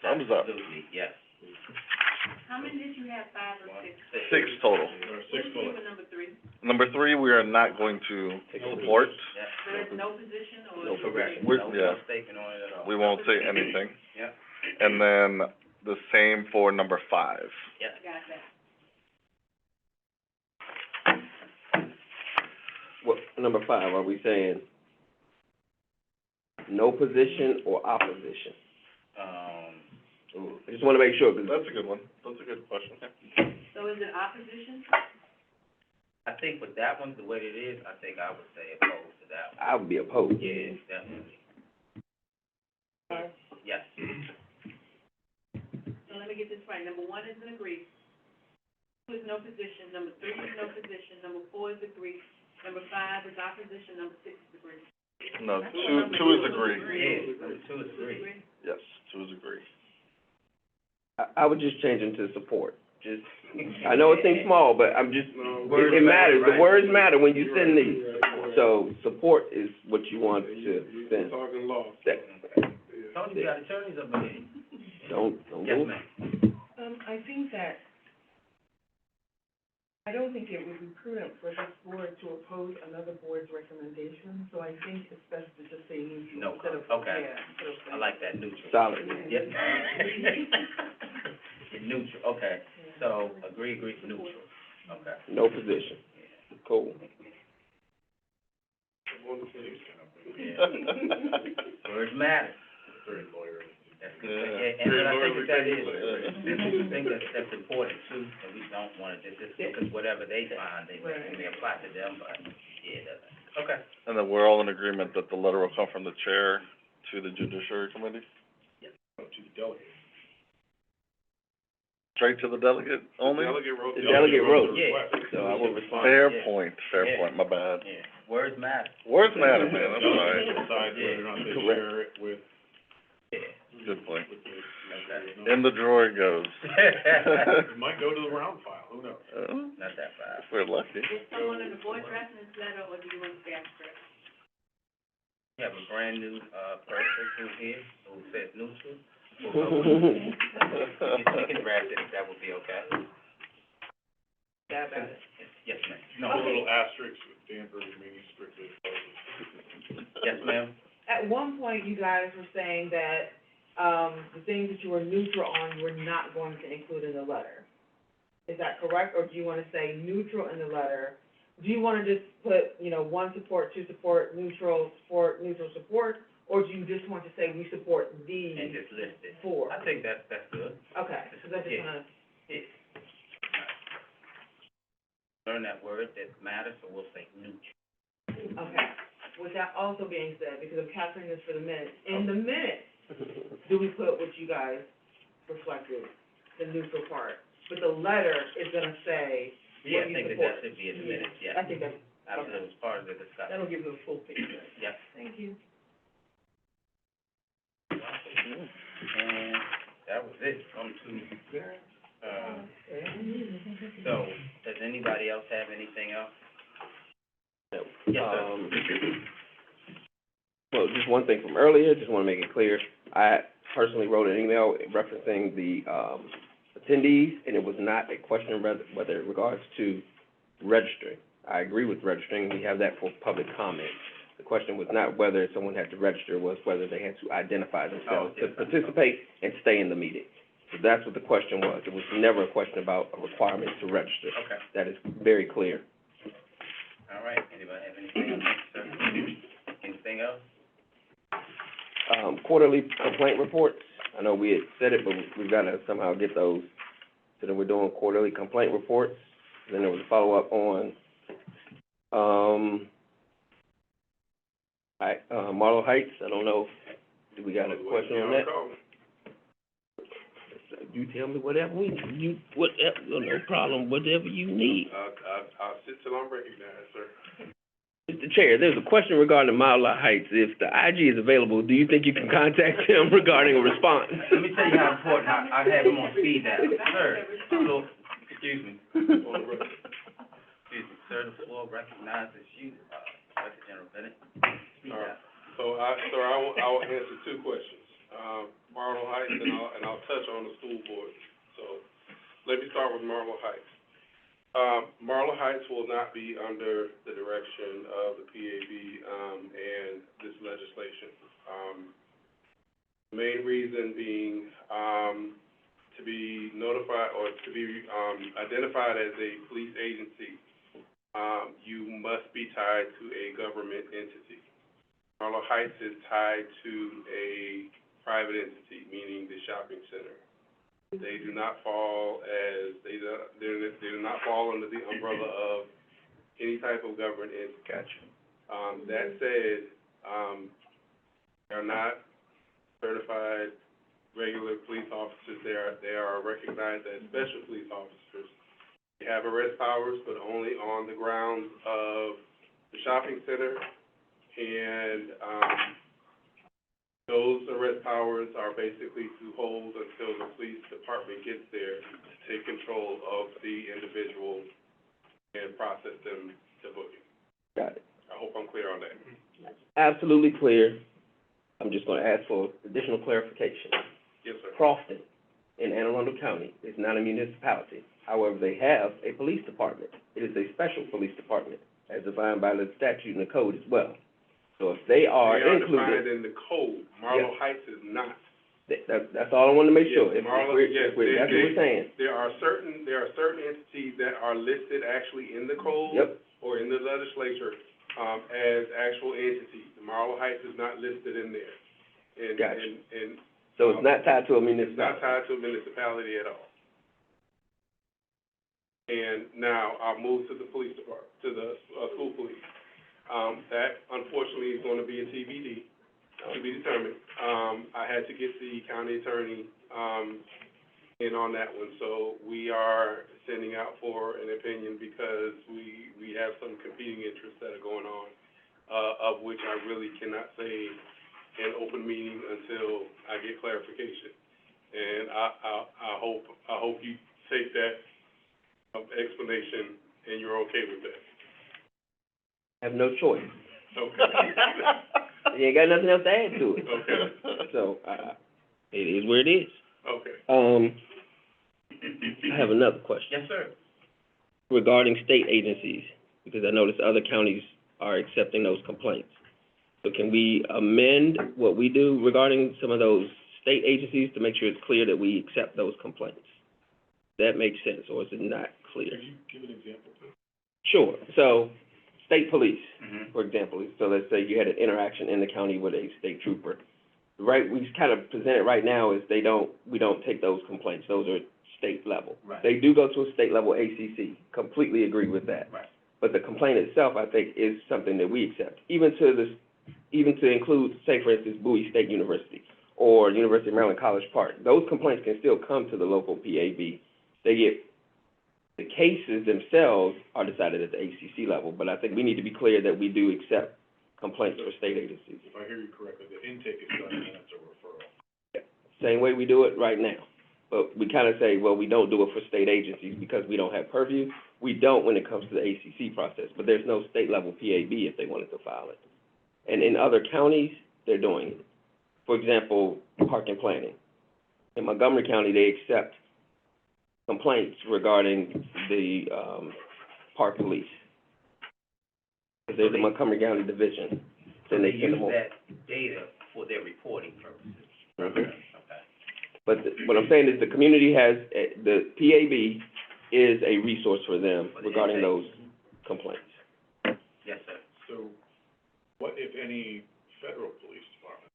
Thumbs up. Absolutely, yes. How many did you have, 5 or 6? 6 total. There are What six did you do bullets. with number 3? Number 3, we are not going to support. Yes. There is no position or? No Correct. We're- No yeah. statement on it at all. We won't say anything. Yeah. And then the same for number 5. I got that. What, number 5, are we saying no position or opposition? I just wanna make sure, 'cause That's a good one. That's a good question. So is it opposition? I think with that one, the way it is, I think I would say opposed to that one. I would be opposed. Yes, definitely. Yes. So let me get this right. Number 1 is an agree. 2 is no position. Number 3 is no position. Number 4 is agree. Number 5 is opposition. Number 6 is agree. No, two is agree. Yes, number 2 is agree. Yes, 2 is agree. I would just change them to support. Just, I know it seems small, but I'm just, it matters. The words matter when you send these. So support is what you want to send. Talking law. Tony, you got attorneys up there. Don't Yes, go. ma'am. I think that, I don't think it would be prudent for this board to oppose another board's recommendation, so I think it's best to just say neutral No instead of, comment. Okay. yeah, instead of I like that, neutral. Solid. Yes. Neutral, okay. So, agree, neutral. Okay. No position. Cool. Yeah. Words matter. very lawyerly. That's Yeah. good. And Very I think lawyerly, that very is, lawyerly. I think that's important too, and we don't wanna just because whatever they find, they may apply to them, but, yeah, it doesn't. Okay. And then we're all in agreement that the letter will come from the chair to the judiciary committee? To the delegate. Straight to the delegate only? Delegate wrote The the. delegate wrote. the Yeah, request. so I will respond. Fair Yeah. point, my bad. Yeah, words matter. Words matter, man, I'm Delegate sorry. decides whether or not they Correct. share it with, Yeah. Good point. with the, Okay. In the drawer it goes. It might go to the round file, who knows? Not that far. If we're lucky. Is someone in the board drafting this letter, or do you want staff to draft? We have a brand new, person who's here, who says neutral. You can draft it, if that would be okay. That about it. Yes, ma'am. A No, little asterisk with Danbury meaning strictly opposed. yes, ma'am. At one point, you guys were saying that, the things that you were neutral on, you were not going to include in the letter. Is that correct, or do you wanna say neutral in the letter? Do you wanna just put, one support, two support, neutral support, or do you just want to say we support these And just list it. four? I think that's good. Okay, so that's just gonna, Yeah. Learn that word that matters, so we'll say neutral. okay. With that also being said, because I'm capturing this for the minutes, in the minutes, do we put what you guys reflected, the neutral part? But the letter is gonna say Yeah, I what you think support. that should be in the minutes, yeah. I think that's, Absolutely, it's part of the discussion. that'll give them a full picture. Yep. Thank you. And that was it, so, does anybody else have anything else? Yes, sir. Well, just one thing from earlier, just wanna make it clear, I personally wrote an email referencing the, attendees, and it was not a question whether in regards to registering. I agree with registering, we have that for public comment. The question was not whether someone had to register, it was whether they had to identify themselves to participate and stay in the meeting. So that's what the question was, it was never a question about a requirement to register. Okay, That is very clear. all right, anybody have anything else, sir? Anything else? Quarterly complaint reports, I know we had said it, but we've gotta somehow get those. So then we're doing quarterly complaint reports, then there was a follow-up on, Marlow Heights, I don't know, do we got a question on that? You tell me whatever no problem, whatever you need. I'll sit till I'm recognized, sir. Mr. Chair, there's a question regarding Marlow Heights. If the IG is available, do you think you can contact him regarding a response? Let me tell you how important, I have him on speed dial. Sir, excuse me. Excuse me, sir, the floor recognizes you, Director General Bennett. Speed dial. So I will answer two questions. Marlow Heights, and I'll touch on the school board. So, let me start with Marlow Heights. Marlow Heights will not be under the direction of the PAB, and this legislation. The main reason being, to be notified, or to be, identified as a police agency, you must be tied to a government entity. Marlow Heights is tied to a private entity, meaning the shopping center. They do not fall they do not fall under the umbrella of any type of government entity. Gotcha. That said, they are not certified regular police officers. They are recognized as special police officers. They have arrest powers, but only on the grounds of the shopping center, and, those arrest powers are basically to hold until the police department gets there to take control of the individual and process them to booking. Got it. I hope I'm clear on that. Absolutely clear. I'm just gonna ask for additional clarification. Yes, sir. Crofton in Anne Arundel County is not a municipality. However, they have a police department. It is a special police department, as defined by the statute and the code as well. So if they are They are included, defined in the code. Marlow Heights is not. that's all I wanted to make sure. Yes, If Marlow- we're- yes, if we're- that's what we're saying. There are certain entities that are listed actually in the code. Yep. Or in the legislature, as actual entities. Marlow Heights is not listed in there. And, Gotcha. and So it's not tied to a it's municipality? not tied to a municipality at all. And now I'll move to the police department, to the, school police. That unfortunately is gonna be a TBD, to be determined. I had to get the county attorney, in on that one, so we are sending out for an opinion because we have some competing interests that are going on, of which I really cannot say in open meeting until I get clarification. And I hope you take that explanation and you're okay with that. I have no choice. Okay. You ain't got nothing else to add to it. Okay. So, it is where it is. Okay. I have another question. Yes, sir. Regarding state agencies, because I noticed other counties are accepting those complaints. So can we amend what we do regarding some of those state agencies to make sure it's clear that we accept those complaints? That makes sense, or is it not clear? Could you give an example, please? Sure. So, state police, Mm-hmm. for example, so let's say you had an interaction in the county with a state trooper. Right, we kind of present it right now is we don't take those complaints, those are state level. Right. They do go to a state level ACC, completely agree with that. Right. But the complaint itself, I think, is something that we accept, even to include, say, for instance, Bowie State University or University of Maryland College Park. Those complaints can still come to the local PAB. The cases themselves are decided at the ACC level, but I think we need to be clear that we do accept complaints for state agencies. If I hear you correctly, the intake is done and then it's a referral. Same way we do it right now. But we kind of say, well, we don't do it for state agencies because we don't have purview. We don't when it comes to the ACC process, but there's no state level PAB if they wanted to file it. And in other counties, they're doing it. For example, park and planning. In Montgomery County, they accept complaints regarding the, park police. Because there's a Montgomery County division, then they send them over. use that data for their reporting purposes. Mhm. Okay. But what I'm saying is the community has, the PAB is a resource for them For the regarding intake. those complaints. Yes, sir. So, what, if any, federal police department,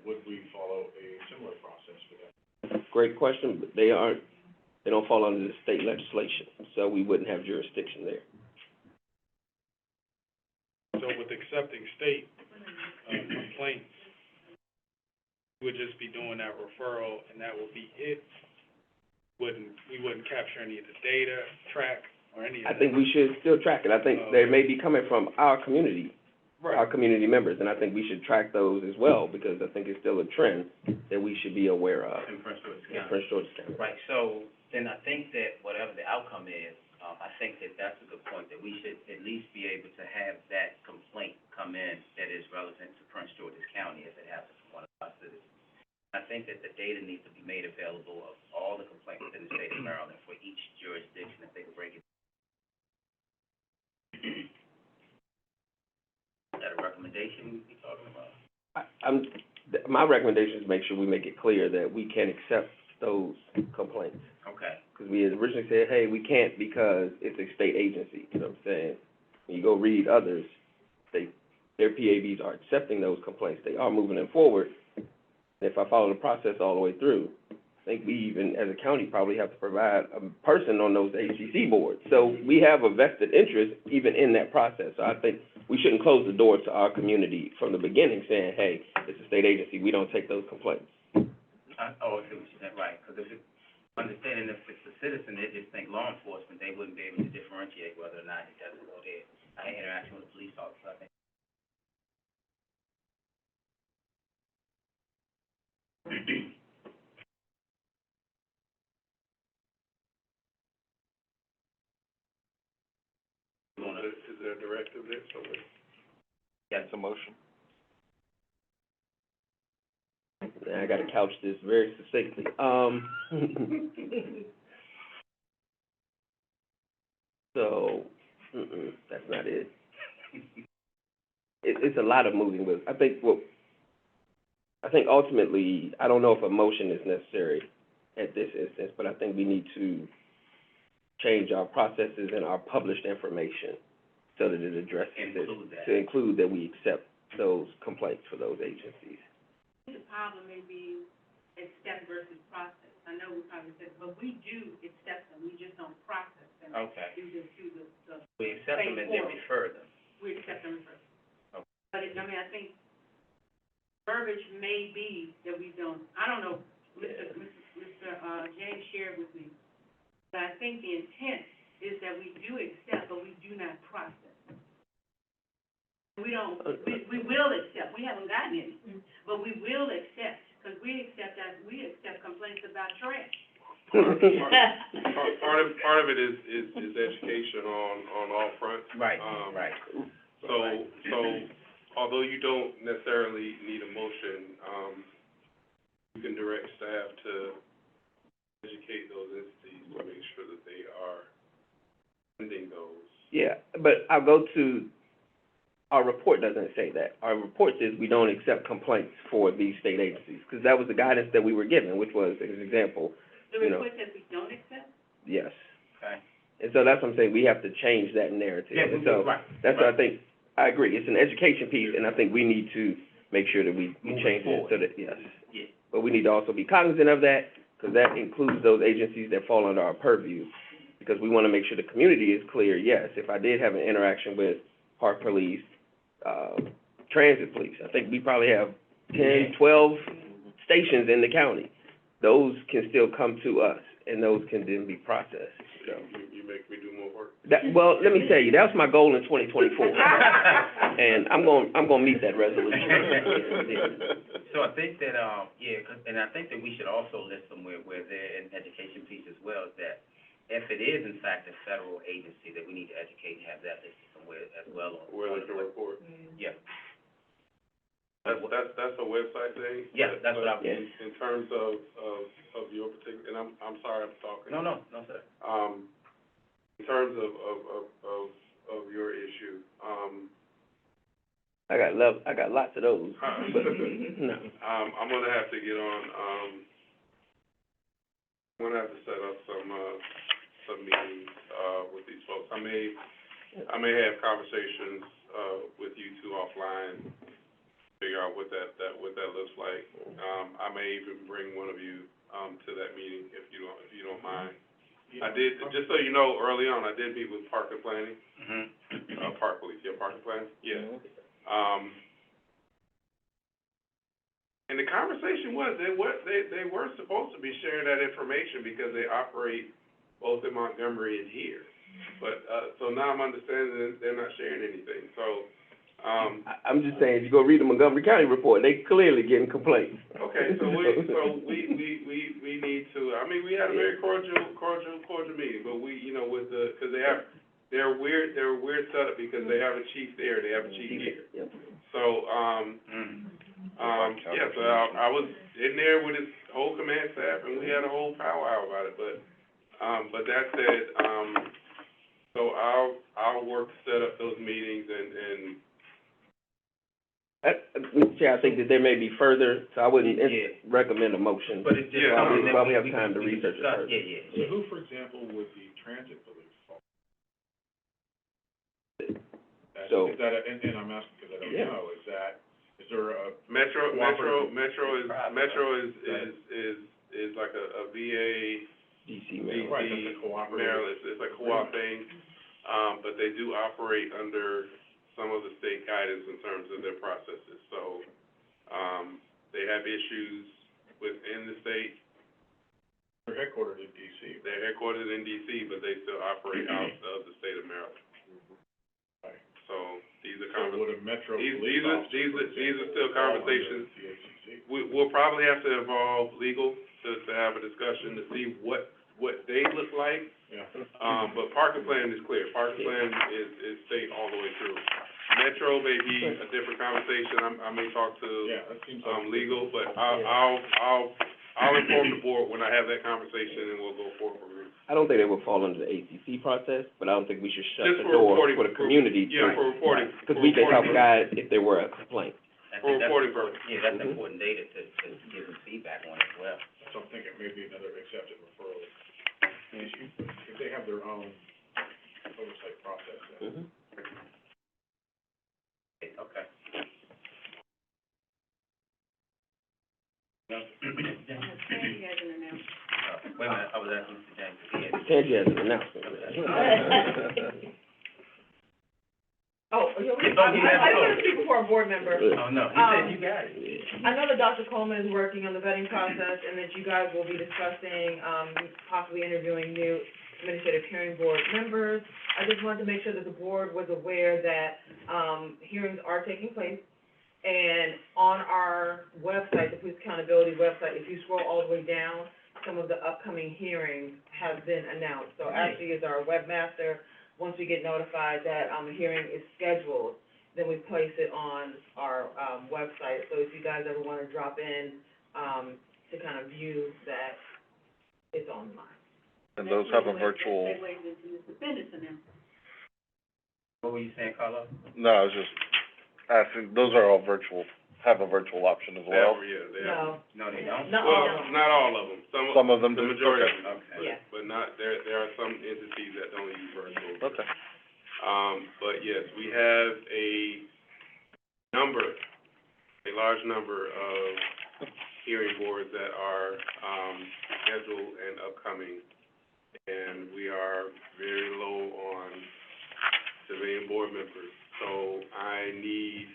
would we follow a similar process for that? Great question, but they don't fall under the state legislation, so we wouldn't have jurisdiction there. So with accepting state, complaints, we would just be doing that referral and that would be it? We wouldn't capture any of the data, track, or any of I that? think we should still track it. I think they may be coming from our community, our Right, community members, and I think we should track those as well, because I think it's still a trend that we should be aware of In Prince George's in County. Prince George's County. Right, so then I think that whatever the outcome is, I think that that's a good point, that we should at least be able to have that complaint come in that is relevant to Prince George's County if it happens from one of our citizens. I think that the data needs to be made available of all the complaints in the state of Maryland for each jurisdiction, if they could break it. Is that a recommendation we'd be talking about? My recommendation is make sure we make it clear that we can accept those complaints. Okay. Because we had originally said, hey, we can't because it's a state agency, you know what I'm saying? When you go read others, their PABs are accepting those complaints, they are moving them forward. And if I follow the process all the way through, I think we even, as a county, probably have to provide a person on those ACC boards. So we have a vested interest even in that process. So I think we shouldn't close the door to our community from the beginning saying, hey, it's a state agency, we don't take those complaints. I see what you're saying, right, because if it's, understanding if it's a citizen, they just think law enforcement, they wouldn't be able to differentiate whether or not it doesn't go there. I had interaction with a police officer, I think. Is there a directive there somewhere? Yes. It's a motion. I gotta couch this very succinctly. So, that's not it. It's a lot of moving with, I think ultimately, I don't know if a motion is necessary at this instance, but I think we need to change our processes and our published information so that it addresses it. Include that. To include that we accept those complaints for those agencies. The problem may be accept versus process. I know we probably said, but we do accept them, we just don't process them. Okay. Through the We accept them and then refer them. we accept them first. Okay. But I think verbiage may be that we don't, I don't know, Mr. James shared with me, but I think the intent is that we do accept, but we do not process. We don't, we will accept, we haven't gotten any, but we will accept, because we accept complaints about trash. Part of it is education on all fronts. Right, right. So although you don't necessarily need a motion, you can direct staff to educate those entities to make sure that they are sending those. Yeah, but I'll go to, our report doesn't say that. Our report says we don't accept complaints for these state agencies, because that was the guidance that we were given, which was, as an example, The you know. report says we don't accept? Yes. Okay. And so that's what I'm saying, we have to change that narrative. Yeah, And so, right. that's what I think, I agree, it's an education piece, and I think we need to make sure that we Moving change it so forward. that, yes. Yeah. But we need to also be cognizant of that, because that includes those agencies that fall under our purview. Because we want to make sure the community is clear, yes, if I did have an interaction with Park Police, Transit Police, I think we probably have 10, 12 stations in the county. Those can still come to us, and those can then be processed, so. You make me do more work. Well, let me tell you, that was my goal in 2024. And I'm gonna meet that resolution. So I think that, and I think that we should also list somewhere where there, an education piece as well, is that if it is in fact a federal agency, that we need to educate and have that listed somewhere as well on. Where they can report. Yeah. That's a website thing? Yeah, that's what I'm. In terms of your particular, and I'm sorry I'm talking. No, sir. In terms of your issue, I got lots of those, but, no. I'm gonna have to get on, I'm gonna have to set up some meetings, with these folks. I may have conversations, with you two offline, figure out what that looks like. I may even bring one of you, to that meeting if you don't mind. I did, just so you know, early on, I did meet with Park and Planning, Park Police, Park and Planning, and the conversation was, they weren't supposed to be sharing that information because they operate both in Montgomery and here. But, so now I'm understanding that they're not sharing anything, so, I'm just saying, if you go read the Montgomery County report, they clearly getting complaints. okay, so we need to, I mean, we had a very cordial meeting, but we, you know, with the, cause they're weird setup because they have a chief there, they have a chief here. Yep. So, so I was in there with his whole command staff, and we had a whole powwow about it, but that said, so I'll work to set up those meetings and Mr. Chair, I think that there may be further, so I wouldn't recommend a motion. But it's just Yeah, something that probably have we time to can research it discuss. further. Yeah. So who, for example, would the transit police fall? So- Is that, and I'm asking because I don't Yeah. know, is there a Metro is like a VA, DC, DC, Maryland. Right, that's a cooperative. Maryland, it's a co-op thing, but they do operate under some of the state guidance in terms of their processes, so, they have issues within the state. They're headquartered in DC. They're headquartered in DC, but they still operate out of the state of Maryland. Right. So, these are So would a metro these police are officer, for example, still fall under conversations. THCC? We'll probably have to involve legal to have a discussion to see what they look like. Yeah. But Park and Plan is clear. Park and Plan is state all the way through. Metro may be a different conversation. I may talk to, Yeah, that seems like. legal, but I'll inform the board when I have that conversation, and we'll go forward from there. I don't think they would fall under the ACC process, but I don't think we should shut Just the for door reporting- for the community to. Yeah, for reporting. Because we can help guide if there were a complaint. I For think that's reporting important. purposes. Yeah, that's important data to give them feedback on as well. So I'm thinking maybe another accepted referral issue, if they have their own oversight process. Mhm. Okay. No? Sandy has an announcement. Wait a minute, I was asking Mr. James if he had. Sandy has an announcement. Oh, you have I to want go. to speak before a board member. Oh, no, he said you got it. I know that Dr. Coleman is working on the vetting process and that you guys will be discussing, possibly interviewing new administrative hearing board members. I just wanted to make sure that the board was aware that, hearings are taking place. And on our website, the Police Accountability website, if you scroll all the way down, some of the upcoming hearings have been announced. So Ashley is our webmaster. Once we get notified that, a hearing is scheduled, then we place it on our, website. So if you guys ever want to drop in, to kind of view that, it's online. And those have a virtual, What were you saying, Carlos? no, I was just asking, those are all virtual, have a virtual option as well? They are. No, No, they don't? not all Well, of them. not all of them. Some of them The do? majority Okay. of them, Okay. Yeah. but not, there are some entities that don't use virtual. Okay. But yes, we have a large number of hearing boards that are, scheduled and upcoming. And we are very low on civilian board members. So I need,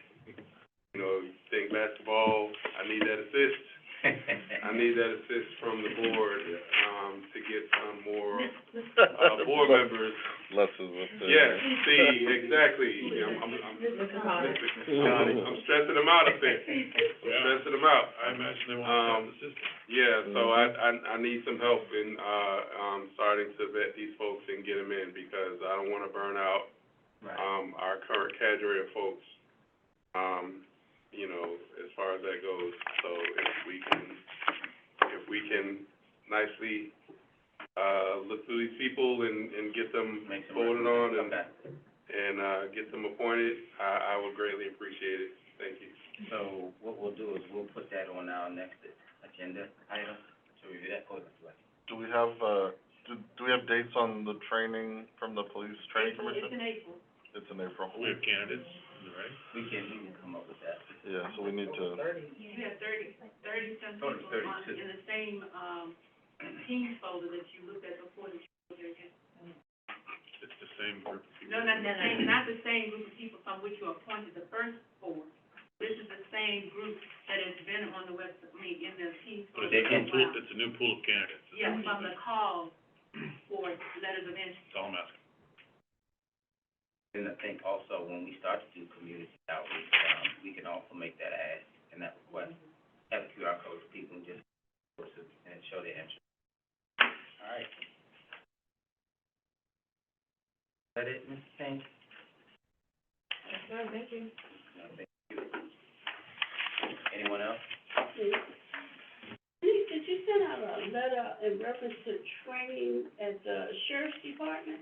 think basketball, I need that assist. I need that assist from the board, to get some more, board members. Less is with the. Yes, see, exactly. Mr. Connor. I'm stressing them out a bit. I'm stressing them out. I imagine they want to start the system. Yeah, so I need some help in, starting to vet these folks and get them in, because I don't wanna burn out, Right. our current cadre of folks, as far as that goes. So if we can nicely, look through these people and get them Make some voted on Okay. and get them appointed, I would greatly appreciate it. Thank you. So what we'll do is we'll put that on our next agenda item, to review that for the select. Do we have, do we have dates on the training from the police training commission? It's in April. It's in April. We have candidates, right? We can come up with that. Yeah, so we need to, You have thirty-some Go to people 32. in the same, Teams folder that you looked at before the It's the same group of people. No, not the same group of people from which you appointed the first four. This is the same group that has been on the website, in the Teams But folder. it's a new pool of candidates. Yeah, from the call for letters of interest. That's all I'm asking. And I think also when we start to do community outreach, we can also make that ask and that request, have a QR code for people and just, and show their interest. All right. Is that it, Mr. King? That's good, thank you. No, thank you. Anyone else? Did you send out a letter in reference to training at the sheriff's department?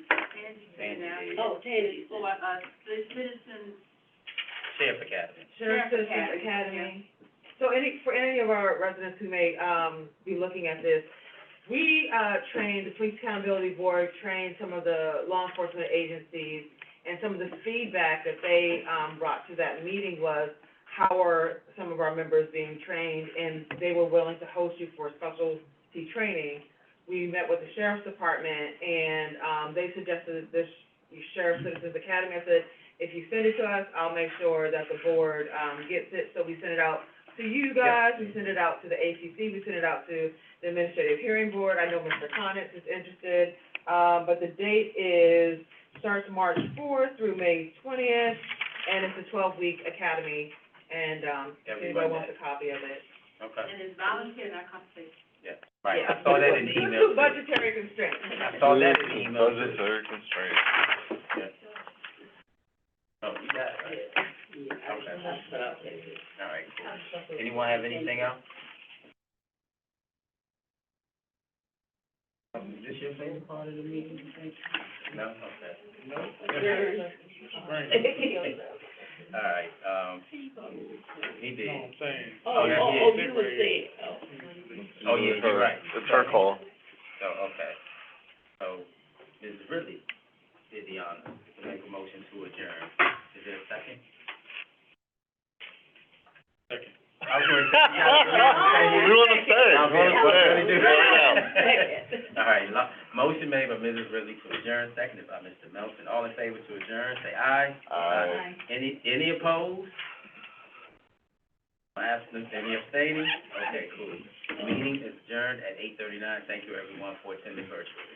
Sandy. Oh, Tandy. For, the citizens. Sheriff Academy. Sheriff Citizens Academy. So for any of our residents who may, be looking at this, we, trained, the Police Accountability Board trained some of the law enforcement agencies, and some of the feedback that they, brought to that meeting was, how are some of our members being trained, and they were willing to host you for specialty training. We met with the Sheriff's Department, and, they suggested this Sheriff Citizens Academy. I said, if you send it to us, I'll make sure that the board, gets it, so we send it out to you guys, we send it out to the ACC, we send it out to the Administrative Hearing Board. I know Mr. Connett is interested, but the date starts March 4th through May 20th, and it's a 12-week academy, and, if anybody wants a copy of it. Okay. And it's volunteer, not compensation. Yeah, right, I saw that in the email. Two budgetary constraints. I saw that in the email. budgetary constraint. Yeah. Oh, you got it, right? Okay. All right, cool. Anyone have anything else? Is this your favorite part of the meeting, you think? No? Okay. No? All right, he did. No, I'm saying. You were saying, Oh, yeah, you're right. It's her call. So, okay. So, Ms. Ridley did the honor to make a motion to adjourn. Is there a second? Second. I was going to say, We want by Mrs. Ridley to adjourn, seconded by Mr. Melton. All in favor to adjourn, say aye. Aye. Any opposed? Any abstaining? Okay, cool. Meeting is adjourned at 8:39. Thank you, everyone, for attending virtually.